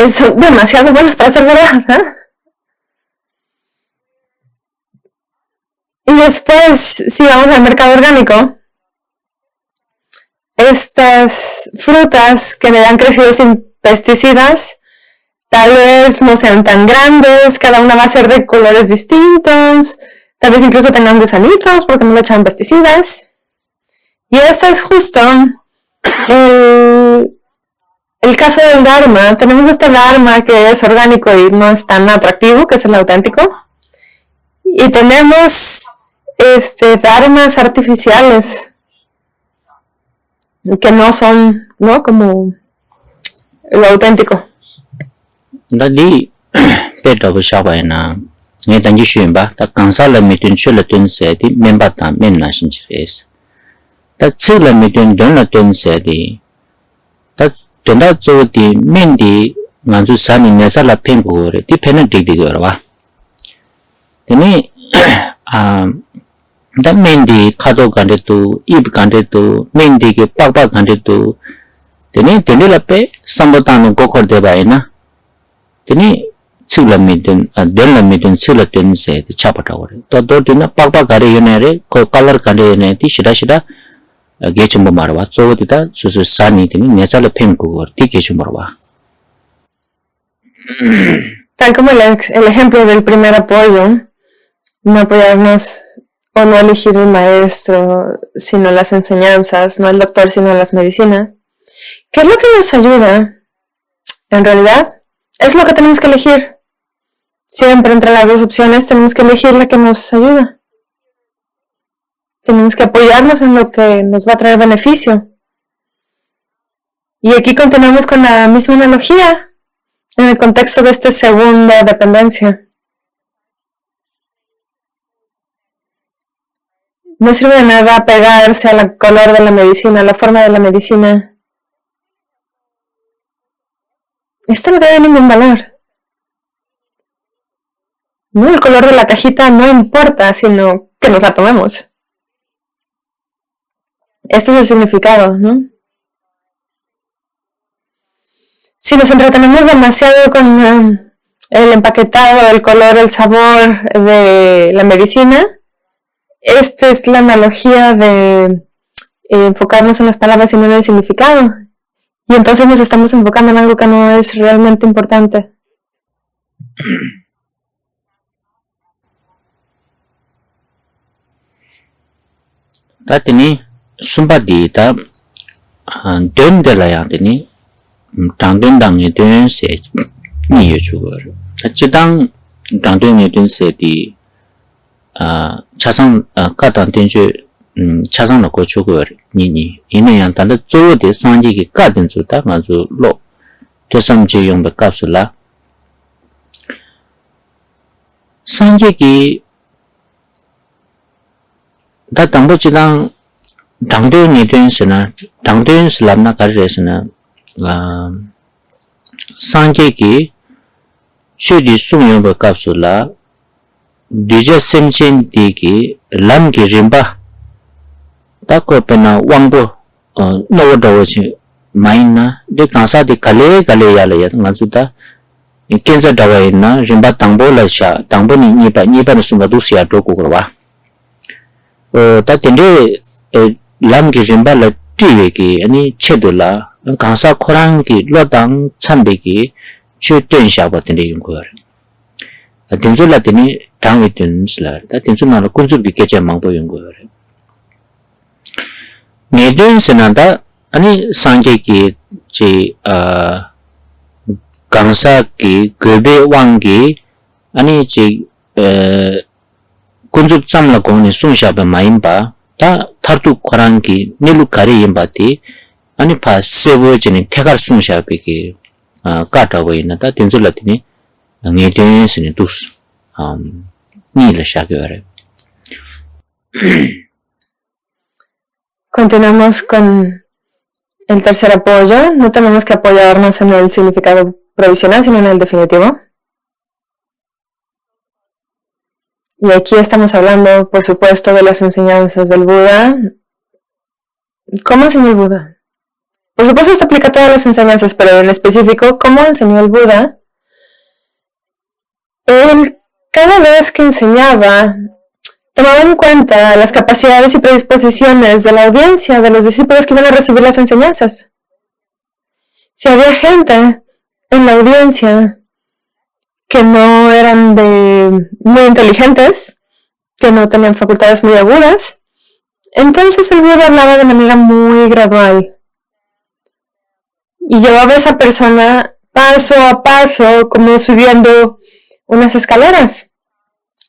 Son demasiado buenos para ser verdad, ¿eh? Y después, si vamos al mercado orgánico, estas frutas que me han crecido sin pesticidas, tal vez no sean tan grandes, cada una va a ser de colores distintos, tal vez incluso tengan gusanitos porque no le echan pesticidas. Y este es justo el caso del Dharma. Tenemos este Dharma que es orgánico y no es tan atractivo, que es el auténtico. Y tenemos Dharmas artificiales que no son, ¿no?, como lo auténtico. Dali Pedro Shabaina. Ni tanji shunba ta kansa la mitun chula tun se di memba ta men na shin chires ta chila mi tun don la tun se di ta tunda zo di men di nganzu sani nesa la pen ko re di pen dik dik yo ba tini da men di kado gande tu ib gande tu men di ke pak gande tu tini la pe sambotano ko khor de ba na tini chila mi tun don la mi tun chila tun se di chapata ore to do tina pak gare yo ne re ko color gande yo ne di shida gechumbo marwa zo di ta su sani tini nesa la pen ko di gechumbo marwa. Tal como el ejemplo del primer apoyo, no apoyarnos o no elegir un maestro, sino las enseñanzas, no el doctor, sino las medicinas. ¿Qué es lo que nos ayuda? En realidad, es lo que tenemos que elegir. Siempre entre las dos opciones tenemos que elegir la que nos ayuda. Tenemos que apoyarnos en lo que nos va a traer beneficio. Y aquí continuamos con la misma analogía en el contexto de esta segunda dependencia. No sirve de nada apegarse al color de la medicina, a la forma de la medicina. Esto no tiene ningún valor. No, el color de la cajita no importa, sino que nos la tomemos. Este es el significado, ¿no? Si nos entretenemos demasiado con el empaquetado, el color, el sabor de la medicina, esta es la analogía de enfocarnos en las palabras y no en el significado. Y entonces nos estamos enfocando en algo que no es realmente importante. Tini sumpa di ta don de la yang tini dang ye don se ni ye chu go chidang dang ye don se di chasang ka dan den ju chasang la ko chu go ni ine yang ta de zo de sang ji ki ka den zu ta ma zu lo de sam ji yong be ka su la sang ji ki 다 당도 지랑 당도 니된스나 당도인 슬람나 가르레스나 상계기 최디 수용의 값술라 디제 셈친 디기 람기 림바 다코페나 왕보 노도치 마이나 데 간사디 칼레 야레야 맞다 켄자 다와이나 림바 당보라샤 당보니 니바 수마두시아 도고고와 ta tende lam ki rimba la tiwe ki ani chedula kansa khorang ki lodang chambe ki che tuen sha ba tende yung ko ta tenzu la teni tang wi ten sla ta tenzu na kunzu ki keche mang bo yung ko ne den senanda ani sangje ki che kansa ki gobe wang ki ani che kunzup tsamla kongni sungshaaba maimba ta tartu korangi nilu kari yimbati ani pa sebo jini tekar sungshaabi ki kata wayina ta tenzo latini ngay tenyo sini dus nila shaaki ware. Continuamos con el tercer apoyo. No tenemos que apoyarnos en el significado provisional, sino en el definitivo. Y aquí estamos hablando, por supuesto, de las enseñanzas del Buda. ¿Cómo enseñó el Buda? Por supuesto, esto aplica a todas las enseñanzas, pero en específico, ¿cómo enseñó el Buda? Él, cada vez que enseñaba, tomaba en cuenta las capacidades y predisposiciones de la audiencia, de los discípulos que iban a recibir las enseñanzas. Si había gente en la audiencia que no eran muy inteligentes, que no tenían facultades muy agudas, entonces el Buda hablaba de manera muy gradual y llevaba a esa persona paso a paso, como subiendo unas escaleras.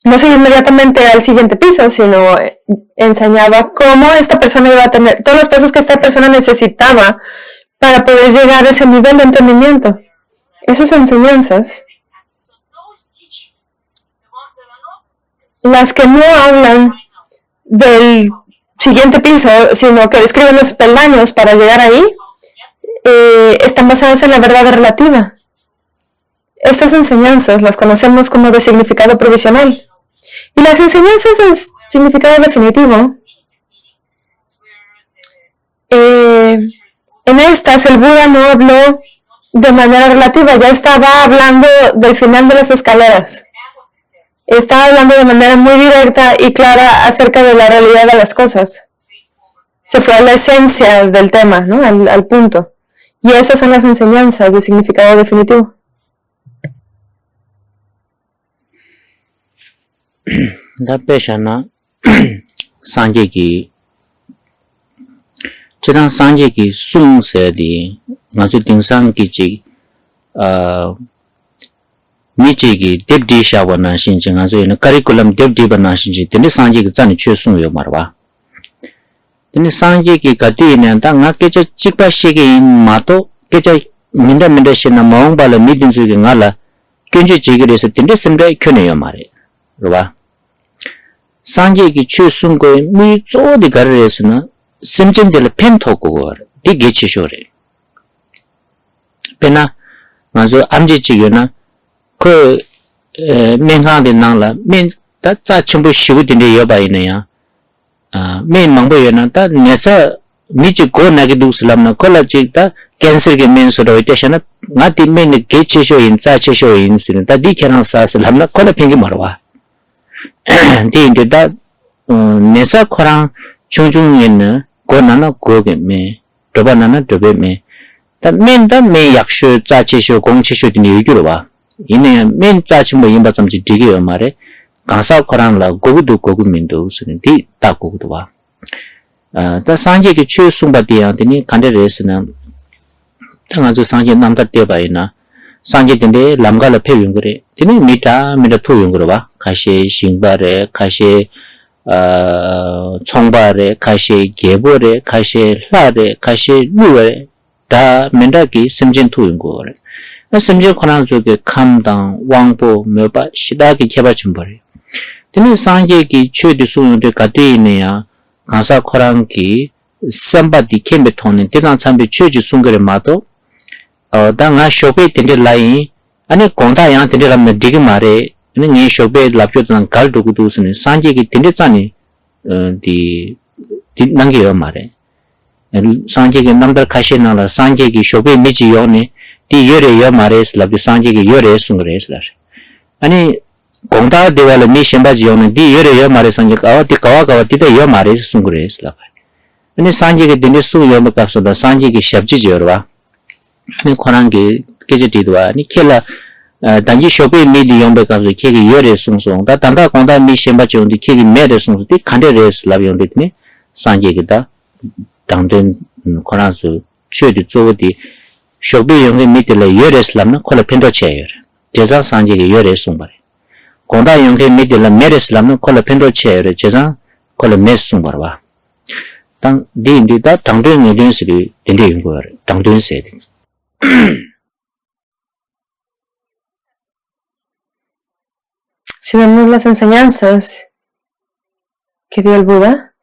No subía inmediatamente al siguiente piso, sino enseñaba cómo esta persona iba a tener todos los pasos que esta persona necesitaba para poder llegar a ese nivel de entendimiento. Esas enseñanzas, las que no hablan del siguiente piso, sino que describen los peldaños para llegar ahí, están basadas en la verdad relativa. Estas enseñanzas las conocemos como de significado provisional. Y las enseñanzas de significado definitivo, en estas el Buda no habló de manera relativa, ya estaba hablando del final de las escaleras. Estaba hablando de manera muy directa y clara acerca de la realidad de las cosas. Se fue a la esencia del tema, ¿no? Al punto. Y esas son las enseñanzas de significado definitivo. Da peshana sanje ki chidang sanje ki sung se di ngazu tingsang ki chi mi chi ki dipdi sha wana shin chi ngazu ina curriculum dipdi bana shin chi tene sanje ki zani chue sung yo marwa tene sanje ki gati ina da nga kecha chikpa shige in mato kecha minda shina maung bala mi dinsu ki ngala kyunju chigiri se tene simda kyune yo mare rwa sanje ki chue sung ko mi zo di garre se na simchen de la pen to ko di gechi shore pena ngazu amji chi yo na ko mengang de nang la men ta cha chimbu shibu de yo ba ina ya men mangbo yo na ta nesa mi chi ko na gi du slam na ko la chi ta cancer ke men so do ite shana nga ti men ge chi sho in cha chi sho in sin ta di kherang sa slam na ko la phingi marwa di inde da nesa khorang chung chung yin ko na na ko ge me do ba na na do be me ta men yakshu cha chi sho gong chi sho de yu ba ine men cha chi mo yin ba sam chi di ge yo mare 강사 코란라 고구도 고구민도 쓰는 디 따고도 봐. 다 상계기 최송바디한테니 간데레스는 당아주 상계 남다 때바이나 상계인데 람가를 배운 거래. 디니 미타 토용 거로 봐. 가시 싱바레 가시 총바레 가시 개보레 가시 라레 가시 누레 다 menda기 심진 토용 거래. 심진 코란 쪽에 감당 왕보 몇바 시다기 개발 좀 버려. tene sanje ki chue de su de kate ne ya gansa khorang ki sambati kembe thone tenan chambe chue ji sungare ma to da nga shope tende lai ane konda yang tende ram dig mare ne ngi shope lapyo tan gal du du sne sanje ki tende chani di nangi yo mare sanje ki namdar khashe na la sanje ki shope mi ji yo ne di yore yo mare slab sanje ki yore sungare slar ane 공다 대화를 미신바지 오는 디 여러 말에 상직 디 가와가 디다 여 말에 숨그래 있을까 근데 상직이 되는 수 여먹cap서다 상직이 샵지지 여러와 아니 권한게 깨지디도 아니 켈라 단지 쇼페 미디 용백cap서 케기 여러 숨송 다 단다 공다 미신바지 오는 케기 메르 숨송 디 칸데레스 라비온디니 상직이다 당된 권한수 최디 조디 쇼페 용의 미디를 여러슬람나 콜라 펜도체여 제자 상직이 여러 숨바래 konda yongke midi la meres lam ko la pendo che re jeza ko la mes sung barwa tang di ndi da tang de ni den si den de yong re tang de se de Si vemos las enseñanzas que dio el Buda,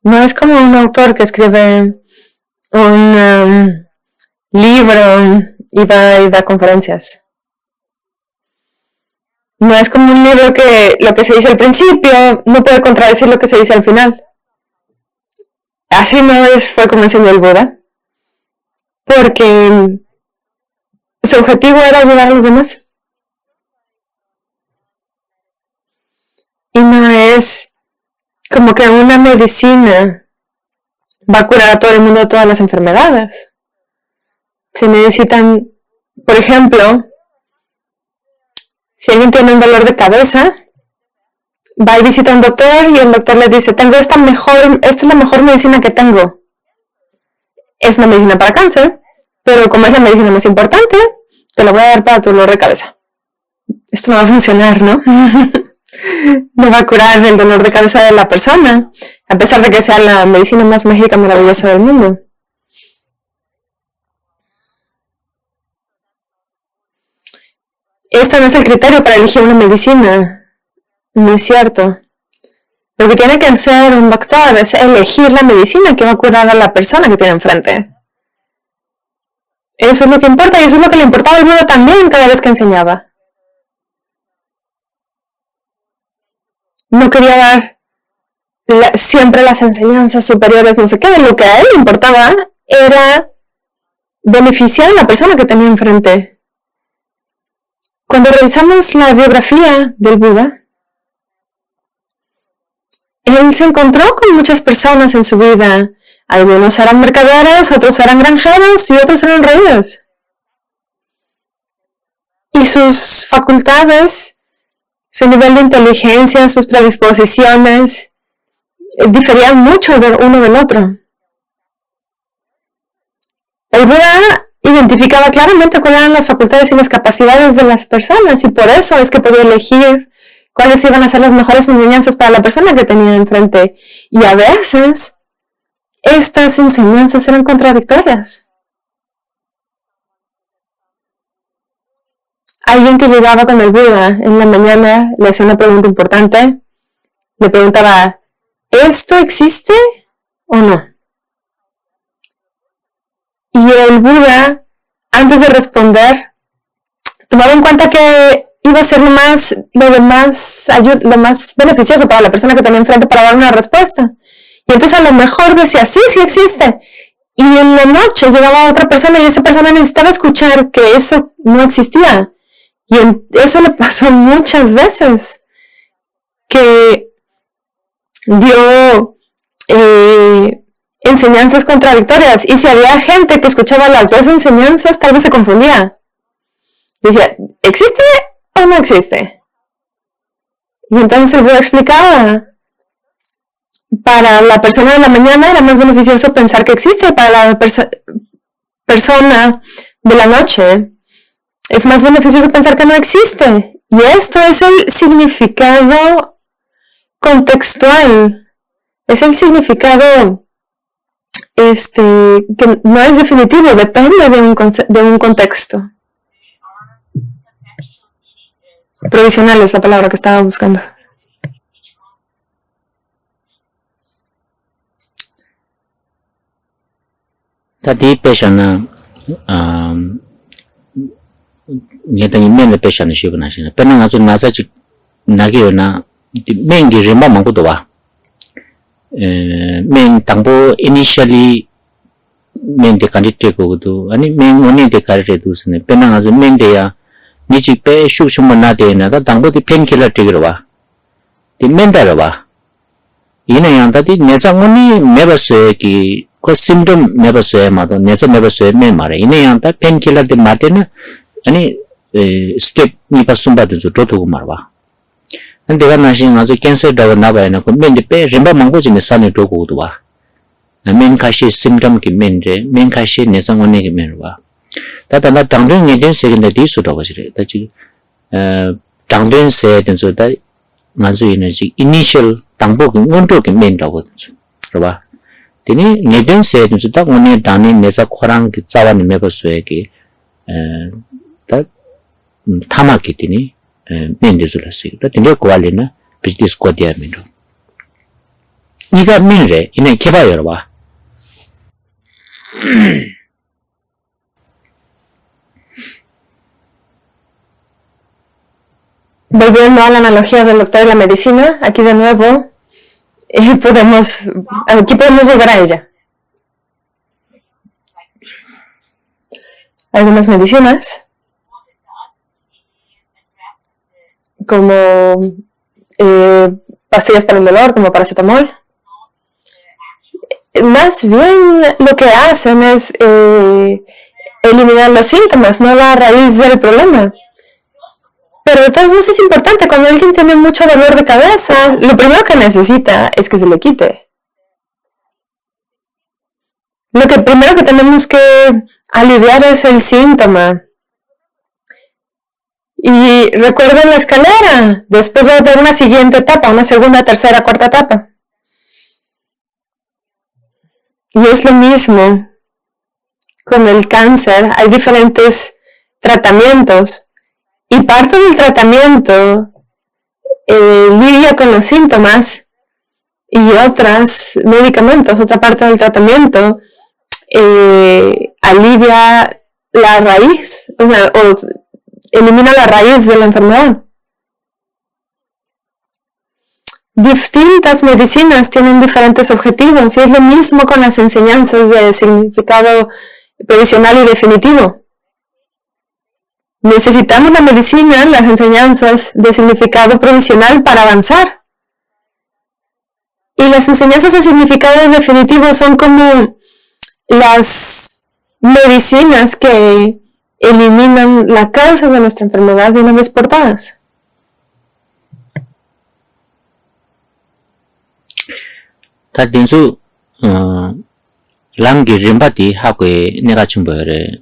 no es como un autor que escribe un libro y va y da conferencias. No es como un libro que lo que se dice al principio no puede contradecir lo que se dice al final. Así no fue como enseñó el Buda. Porque su objetivo era ayudar a los demás. Y no es como que una medicina va a curar a todo el mundo de todas las enfermedades. Se necesitan, por ejemplo, si alguien tiene un dolor de cabeza, va y visita a un doctor y el doctor le dice, esta es la mejor medicina que tengo. Es una medicina para cáncer, pero como es la medicina más importante, te la voy a dar para tu dolor de cabeza. Esto no va a funcionar, ¿no? No va a curar el dolor de cabeza de la persona, a pesar de que sea la medicina más mágica, maravillosa del mundo. Este no es el criterio para elegir una medicina, no es cierto. Lo que tiene que hacer un doctor es elegir la medicina que va a curar a la persona que tiene enfrente. Eso es lo que importa, y eso es lo que le importaba al Buda también cada vez que enseñaba. No quería dar siempre las enseñanzas superiores, no sé qué. Lo que a él le importaba era beneficiar a la persona que tenía enfrente. Cuando revisamos la biografía del Buda, él se encontró con muchas personas en su vida. Algunos eran mercaderes, otros eran granjeros y otros eran reyes. Y sus facultades, su nivel de inteligencia, sus predisposiciones, diferían mucho de uno del otro. El Buda identificaba claramente cuáles eran las facultades y las capacidades de las personas, y por eso es que podía elegir cuáles iban a ser las mejores enseñanzas para la persona que tenía enfrente. Y a veces, estas enseñanzas eran contradictorias. Alguien que llegaba con el Buda en la mañana le hacía una pregunta importante. Le preguntaba, ¿esto existe o no? Y el Buda, antes de responder, tomaba en cuenta que iba a ser lo más beneficioso para la persona que tenía enfrente para dar una respuesta. Y entonces a lo mejor decía, sí existe. Y en la noche llegaba otra persona y esa persona necesitaba escuchar que eso no existía. Y eso le pasó muchas veces, que dio enseñanzas contradictorias. Y si había gente que escuchaba las dos enseñanzas, tal vez se confundía. Decía, ¿existe o no existe? Y entonces el Buda explicaba, para la persona de la mañana era más beneficioso pensar que existe, para la persona de la noche es más beneficioso pensar que no existe. Y esto es el significado contextual, es el significado que no es definitivo, depende de un contexto. Provisional es la palabra que estaba buscando. Tadi peshana ngetani men peshana shibna shina pena ngazu nasa chi nagi na mengi rimba mangu do wa men tangbo initially men de kanite ko do ani men oni de karite do sne pena ngazu men de ya ni chi pe shu shu mana de na da tangbo de painkiller tigro wa de men da wa ina yang tadi neza ngoni mebase ki ko symptom mebase ma do neza mebase me mare ina yang ta painkiller de mate na ani step ni pasumba de zo to marwa ande ga na shin ngazu cancer da na ba na ko men de pe rimba mango jine sa ne to ko do wa men ka shi symptom ki men de men ka shi neza ngoni ki men wa ta ta na tang de ni den second de su do ba jire ta chi tang den se den so ta ngazu energy initial tangbo ki ngonto ki men da ko so ba tini ngeden se den so ta ngoni dani neza khorang ki chawa ni me ba so ki ta thama ki tini men de so la se ta tini ko ale na business ko dia men do niga men re ine ke ba yo ba Volviendo a la analogía del doctor y la medicina, aquí de nuevo podemos volver a ella. Algunas medicinas, como pastillas para el dolor, como paracetamol, más bien lo que hacen es eliminar los síntomas, no la raíz del problema. Pero de todos modos es importante, cuando alguien tiene mucho dolor de cabeza, lo primero que necesita es que se le quite. Lo que primero que tenemos que aliviar es el síntoma. Y recuerden la escalera, después va a haber una siguiente etapa, una segunda, tercera, cuarta etapa. Y es lo mismo con el cáncer, hay diferentes tratamientos. Y parte del tratamiento lidia con los síntomas, y otras medicamentos, otra parte del tratamiento, alivia la raíz, o sea, o elimina la raíz de la enfermedad. Distintas medicinas tienen diferentes objetivos y es lo mismo con las enseñanzas de significado provisional y definitivo. Necesitamos la medicina, las enseñanzas de significado provisional para avanzar. Y las enseñanzas de significado definitivo son como las medicinas que eliminan la causa de nuestra enfermedad de una vez por todas. 다 딘수 람기 림바디 하고에 내가 충분히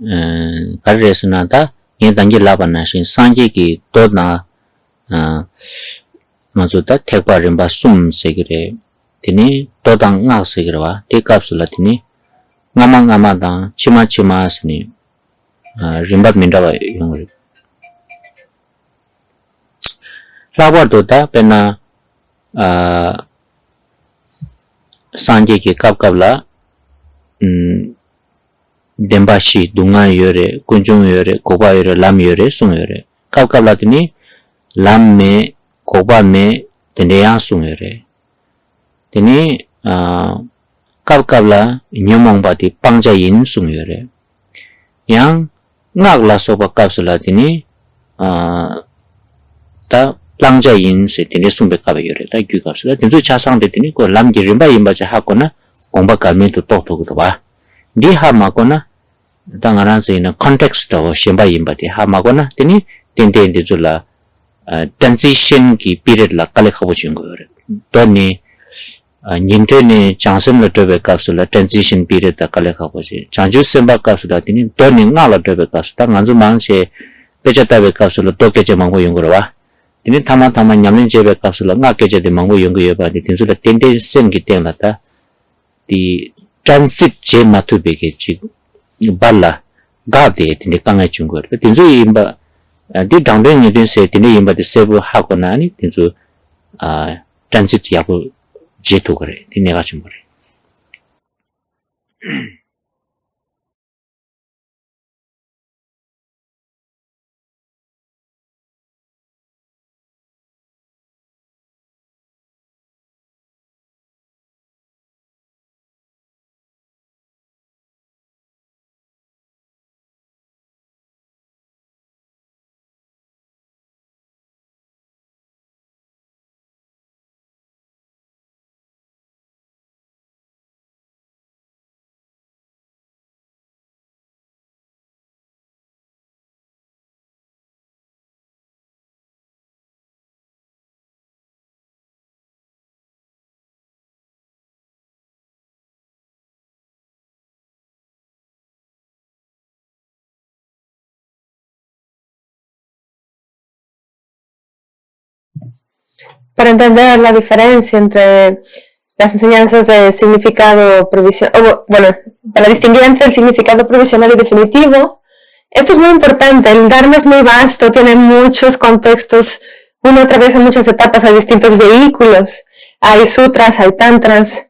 가르에서나다 이 단계 라바나신 산지기 도나 맞다 택바 림바 숨세기래 디니 도당 나세기라와 디캅슬라티니 ngamangamada chimachimasni rimbat mindawa yung lawa dota pena sanje ke kapkabla dembashi dunga yore kunjung yore koba yore lam yore sung yore kapkabla tini lam me koba me tendeya sung yore tini kapkabla nyomong bati pangjayin sung yore yang ngakla soba kapsula tini ta lang자인 se tini sumbe kabe yore ta gyu kapsula tinzu chasang de tini ko lamgi rimba yimba cha hakona gongba kalmin tu tok tok ba di ha makona ta ngaran se na context to shimba yimba ti ha makona tini tin tin de jula transition ki period la kale khabo chung yore to ni nyinte ni changsem la tobe kapsula transition period ta kale khabo ji changju semba kapsula tini to ni ngala tobe kapsula nganju mang se pecha tabe kapsula to ke je mangbo yongro wa ini tama nyamlin jebe kapsula ngake jede mangbo yonggo yeba di tinsula tende sen ki tengla ta di transit je matu bege chi balla ga de tinde kangai chunggo tinsu imba di dangde ni din se tinde imba de sebu hakona ni tinsu transit yabu je to kare tinde ga chunggo re Para entender la diferencia entre las enseñanzas de significado provisional, bueno, para distinguir entre el significado provisional y definitivo, esto es muy importante. El Dharma es muy vasto, tiene muchos contextos, uno atraviesa muchas etapas, hay distintos vehículos, hay sutras, hay tantras.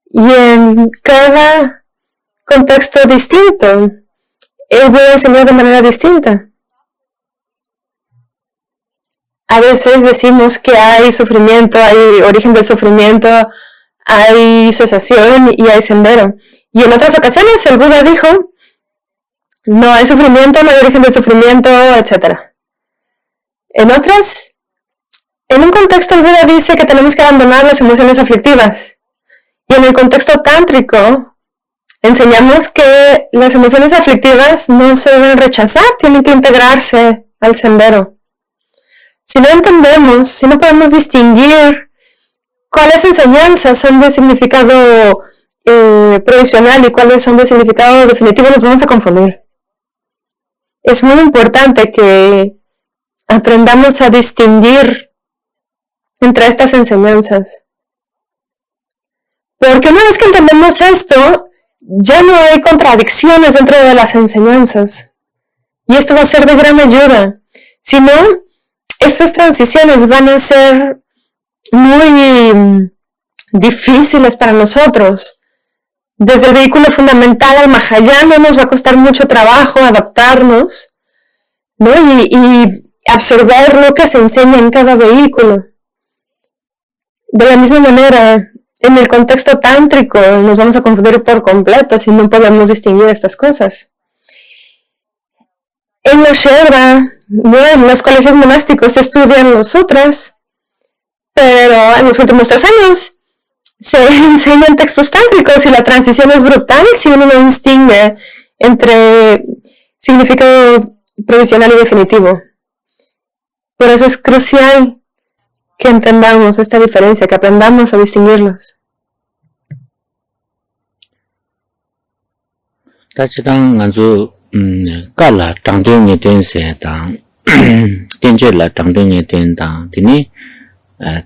Y en cada contexto distinto, él va a enseñar de manera distinta. A veces decimos que hay sufrimiento, hay origen del sufrimiento, hay cesación y hay sendero. Y en otras ocasiones el Buda dijo, no hay sufrimiento, no hay origen del sufrimiento, etc. En otras, en un contexto el Buda dice que tenemos que abandonar las emociones aflictivas. Y en el contexto tántrico, enseñamos que las emociones aflictivas no se deben rechazar, tienen que integrarse al sendero. Si no entendemos, si no podemos distinguir cuáles enseñanzas son de significado provisional y cuáles son de significado definitivo, nos vamos a confundir. Es muy importante que aprendamos a distinguir entre estas enseñanzas. Porque una vez que entendemos esto, ya no hay contradicciones dentro de las enseñanzas. Y esto va a ser de gran ayuda. Si no, estas transiciones van a ser muy difíciles para nosotros. Desde el vehículo fundamental al Mahayana nos va a costar mucho trabajo adaptarnos, ¿no? Y absorber lo que se enseña en cada vehículo. De la misma manera, en el contexto tántrico nos vamos a confundir por completo si no podemos distinguir estas cosas. En la Shedra, ¿no? En los colegios monásticos se estudian los sutras, pero en los últimos 3 años se enseñan textos tántricos y la transición es brutal si uno no distingue entre significado provisional y definitivo. Por eso es crucial que entendamos esta diferencia, que aprendamos a distinguirlos. Tachitang nganzu kala tangde ngeten se tang tenje la tangde ngeten tang tini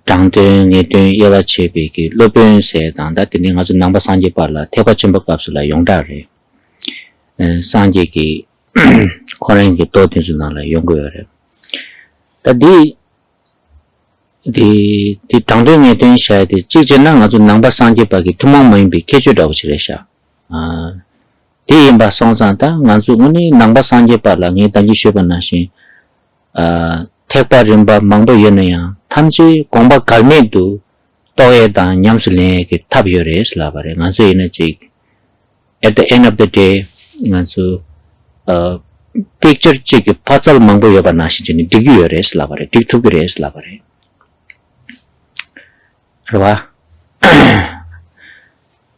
tangde ngeten yawa chebi ki lopen se tang da tini nganzu nangba sanje pa la tepa chimba kapsula yongda re sanje ki koren ki to tinsu na la yonggo yore da di tangde ngeten sha di chikjena nganzu nangba sanje pa ki tumang mayimbi kechu dawu chile sha di yinba songzang nganzu nguni nangba sanje pa la ngi tangi shubha nashin tekpa rinpa mangbo yonayang tamchi gongpa galme du toye dang nyamsu linye ki tab yore slabare nganzu yina chik at the end of the day nganzu picture chik patsal mangbo yoba nashin chini digi yore slabare dig thuki yore slabare arwa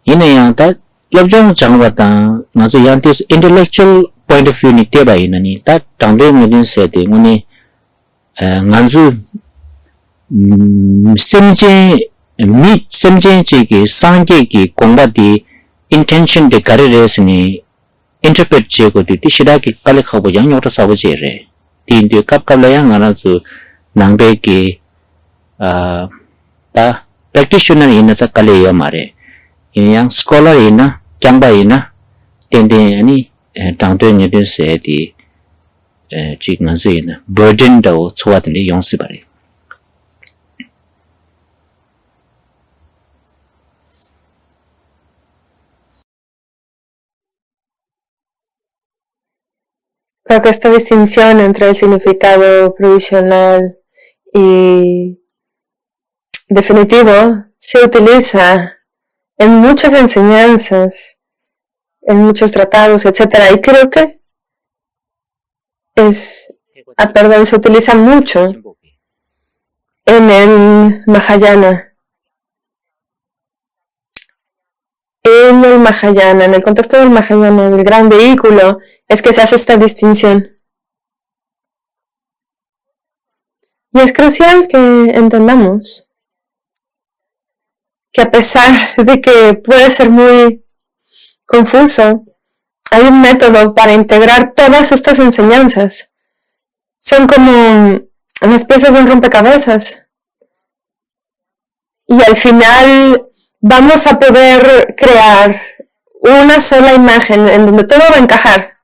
yinayang ta Lobjong changwa tang ngazu yang this intellectual point of view ni teba inani ta tangde ngin se de ngoni nganzu semje che ki sangge ki kongba di intention de karires ni interpret che ko di shida ki kale khabo yang yota sabu che re tin de kap kap la yang nganazu nangbe ki ta practitioner ina ta kale yo mare yang scholar ina kyangba ina tende ani tangde ngede se di chi nganzu ina burden do chwa de yong si bare Creo que esta distinción entre el significado provisional y definitivo se utiliza en muchas enseñanzas, en muchos tratados, etc. Y creo que se utiliza mucho en el Mahayana. En el Mahayana, en el contexto del Mahayana, del gran vehículo, es que se hace esta distinción. Y es crucial que entendamos que a pesar de que puede ser muy confuso, hay un método para integrar todas estas enseñanzas. Son como las piezas de un rompecabezas. Y al final vamos a poder crear una sola imagen en donde todo va a encajar.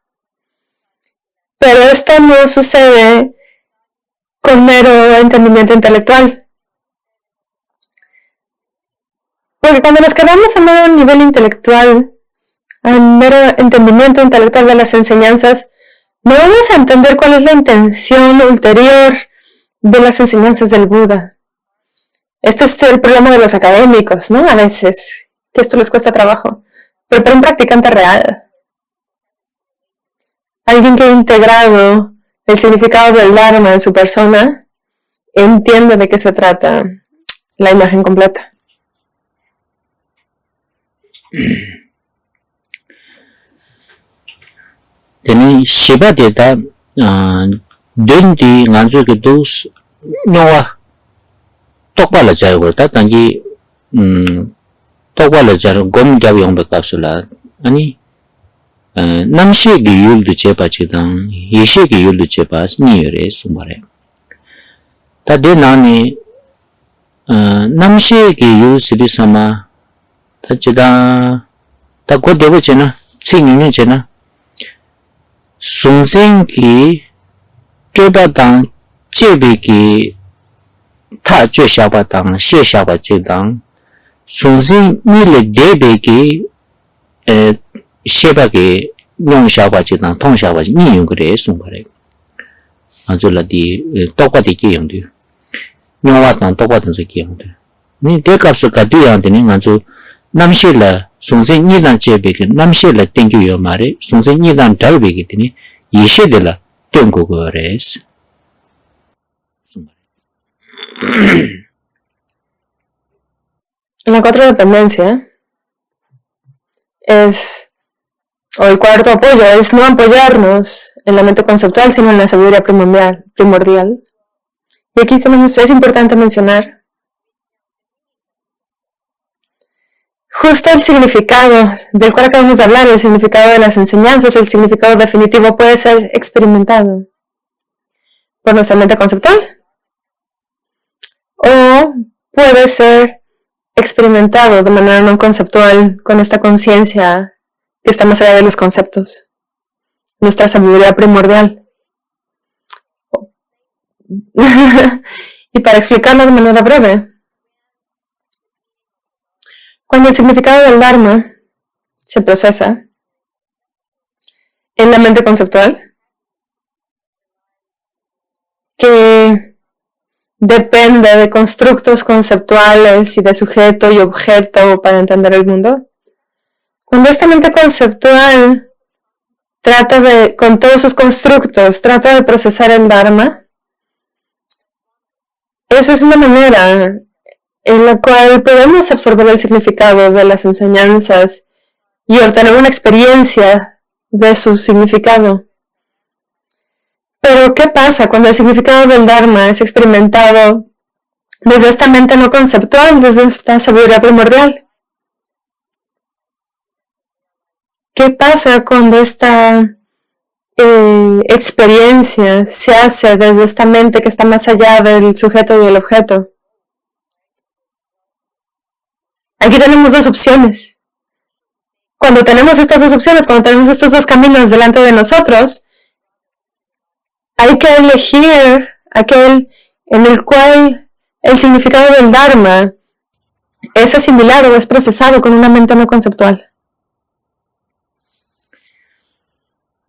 Pero esto no sucede con mero entendimiento intelectual. Porque cuando nos quedamos a mero nivel intelectual, a mero entendimiento intelectual de las enseñanzas, no vamos a entender cuál es la intención ulterior de las enseñanzas del Buda. Este es el problema de los académicos, ¿no? A veces, que esto les cuesta trabajo. Pero para un practicante real, alguien que ha integrado el significado del Dharma en su persona, entiende de qué se trata la imagen completa. Teni shiba deta dundi nganzu ke dos nyowa tokpa la jay go ta tangi tokpa la jar gom jaw yong be kapsula ani namshi gi yul du chepa chidang yeshe gi yul du chepa ni yore sumare ta de nani namshi gi yul sidi sama ta chida ta go debo chena ching chena Sungsen ki treba dang 제베기 타 쥐샤바당 시샤바지당 송신 니레 데베기 쉐바게 뇽샤바지당 통샤바지 니용그레 송바레 아줄라디 똑바디기 용디 뇽와당 똑바든지 기용디 니 대값을 가디야한테는 아주 남실라 송신 니단 제베기 남실라 땡기요 말에 송신 니단 달베기 되니 이시들라 땡고거레스 La cuarta dependencia es, o el cuarto apoyo, es no apoyarnos en la mente conceptual, sino en la sabiduría primordial. Y aquí es importante mencionar justo el significado del cual acabamos de hablar, el significado de las enseñanzas, el significado definitivo puede ser experimentado por nuestra mente conceptual o puede ser experimentado de manera no conceptual con esta conciencia que está más allá de los conceptos, nuestra sabiduría primordial. Y para explicarlo de manera breve, cuando el significado del Dharma se procesa en la mente conceptual, que depende de constructos conceptuales y de sujeto y objeto para entender el mundo. Cuando esta mente conceptual trata de, con todos sus constructos, trata de procesar el Dharma, esa es una manera en la cual podemos absorber el significado de las enseñanzas y obtener una experiencia de su significado. Pero, ¿qué pasa cuando el significado del Dharma es experimentado desde esta mente no conceptual, desde esta sabiduría primordial? ¿Qué pasa cuando esta experiencia se hace desde esta mente que está más allá del sujeto y del objeto? Aquí tenemos dos opciones. Cuando tenemos estas dos opciones, cuando tenemos estos dos caminos delante de nosotros, hay que elegir aquel en el cual el significado del Dharma es asimilado o es procesado con una mente no conceptual.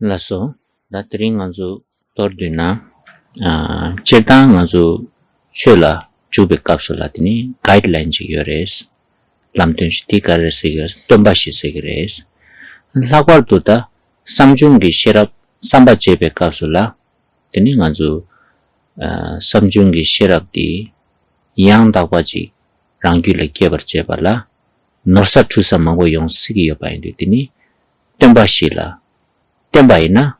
Lasso, datri nganzu torduna, chetan nganzu chula chube kapsula tini guideline chigores, lamtun shtikare sigres, tombashi sigres. Lakwal tuta samjungi shirap samba chebe kapsula tini nganzu samjungi shirap di yang dakwaji rangyule kebar chebala norsa chusa mango yong sigi yopaindu tini tombashi la tembaina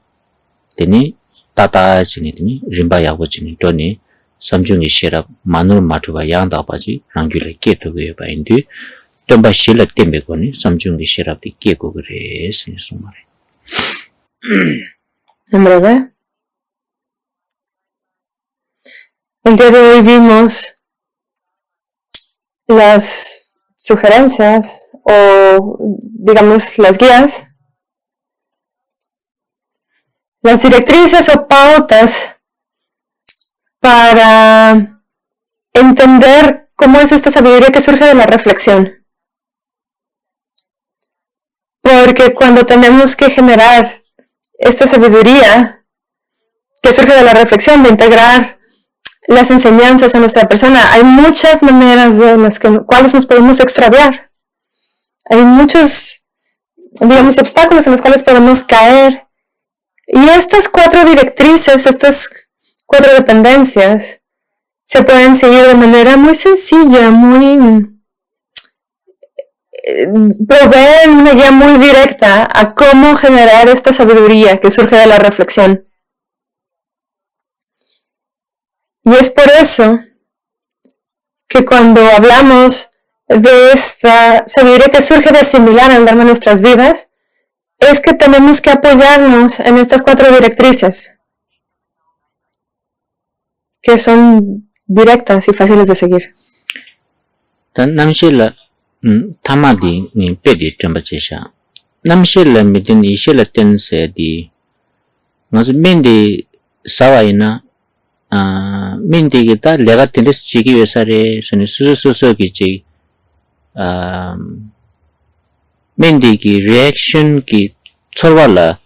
tini tata chini tini rimba yago chini toni samjungi shirap manur matuba yang dakwaji rangyule keto yopaindu tombashi la tembe koni samjungi shirap di keko gre sini sumare. En breve, el día de hoy vimos las sugerencias o, digamos, las guías, las directrices o pautas para entender cómo es esta sabiduría que surge de la reflexión. Porque cuando tenemos que generar esta sabiduría que surge de la reflexión, de integrar las enseñanzas a nuestra persona, hay muchas maneras de las cuales nos podemos extraviar. Hay muchos, digamos, obstáculos en los cuales podemos caer. Y estas 4 directrices, estas 4 dependencias, se pueden seguir de manera muy sencilla, proveen una guía muy directa a cómo generar esta sabiduría que surge de la reflexión. Y es por eso que cuando hablamos de esta sabiduría que surge de asimilar al Dharma en nuestras vidas, es que tenemos que apoyarnos en estas 4 directrices, que son directas y fáciles de seguir. Namshila tamadi ni pedi temperature. Namshila midin ishila tense di ngazu mendi sawaina 민디기 다 내가 텐데스 지기 위해서래 선이 수수수수기지 민디기 리액션 기 철발라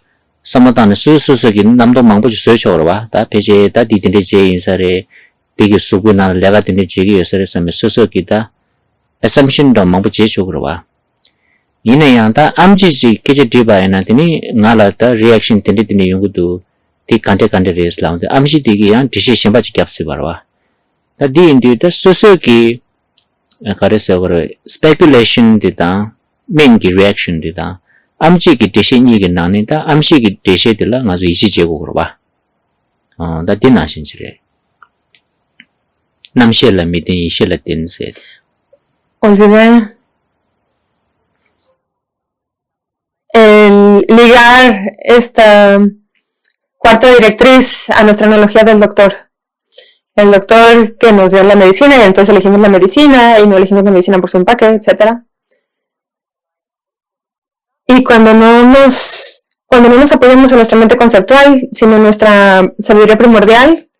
사마다는 수수수기 남도 망보지 소쇼로 봐다 배제 다 디딘데 제 인사래 되게 수구나 내가 텐데 지기 위해서래 선이 수수기다 assumption도 망보지 쇼로 봐 이내양다 암지지 계제 디바이나더니 나라다 리액션 텐데니 용구도 디 간데 레스 라운드 암시 디기양 디시션 바지 캡스 바와 다디 인디다 소소기 가레서 그래 스페큘레이션 디다 메인기 리액션 디다 암지기 디시니기 나니다 암시기 디시들라 가서 이시제고 그러 봐 다디 나신지래 남시엘라 미팅 이시엘라 딘세 Olvidé el ligar esta cuarta directriz a nuestra analogía del doctor. El doctor que nos dio la medicina y entonces elegimos la medicina y no elegimos la medicina por su empaque, etc. Y cuando no nos apoyamos en nuestra mente conceptual, sino en nuestra sabiduría primordial,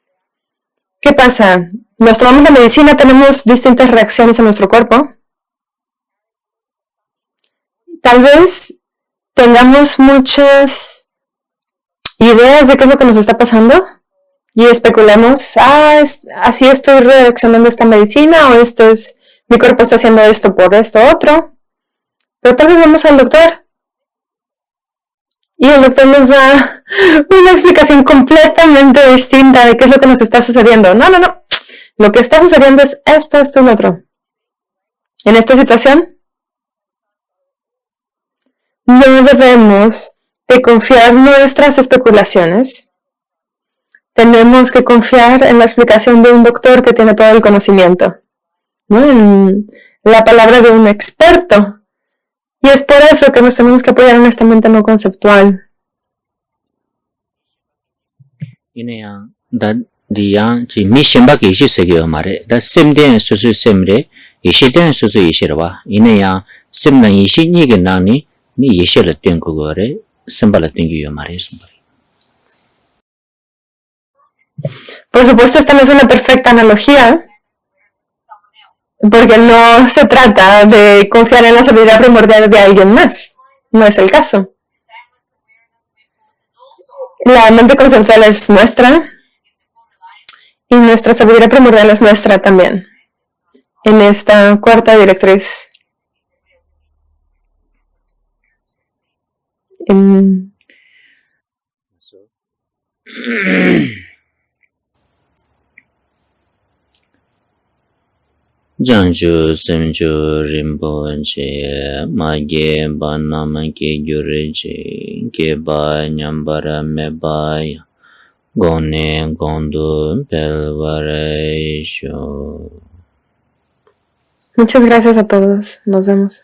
¿qué pasa? Nos tomamos la medicina, tenemos distintas reacciones en nuestro cuerpo. Tal vez tengamos muchas ideas de qué es lo que nos está pasando y especulemos, así estoy reaccionando a esta medicina o mi cuerpo está haciendo esto por esto otro. Pero tal vez vamos al doctor y el doctor nos da una explicación completamente distinta de qué es lo que nos está sucediendo. No. Lo que está sucediendo es esto y lo otro. En esta situación, no debemos de confiar en nuestras especulaciones. Tenemos que confiar en la explicación de un doctor que tiene todo el conocimiento, ¿no? En la palabra de un experto. Y es por eso que nos tenemos que apoyar en esta mente no conceptual. 이내양 다디양 지 미션밖에 이시 세계요 말에 다 셈된 수수 셈레 이시된 수수 이시로 봐 이내양 셈난 이시 니게 나니 니 이시를 된 그거래 셈발을 땡기요 말에 Por supuesto, esta no es una perfecta analogía, porque no se trata de confiar en la sabiduría primordial de alguien más. No es el caso. La mente conceptual es nuestra y nuestra sabiduría primordial es nuestra también. En esta cuarta directriz. 장주 semju rimpoche mage banamake gyureje geba nyambara mebaya gone gondo pelvareisho. Muchas gracias a todos. Nos vemos.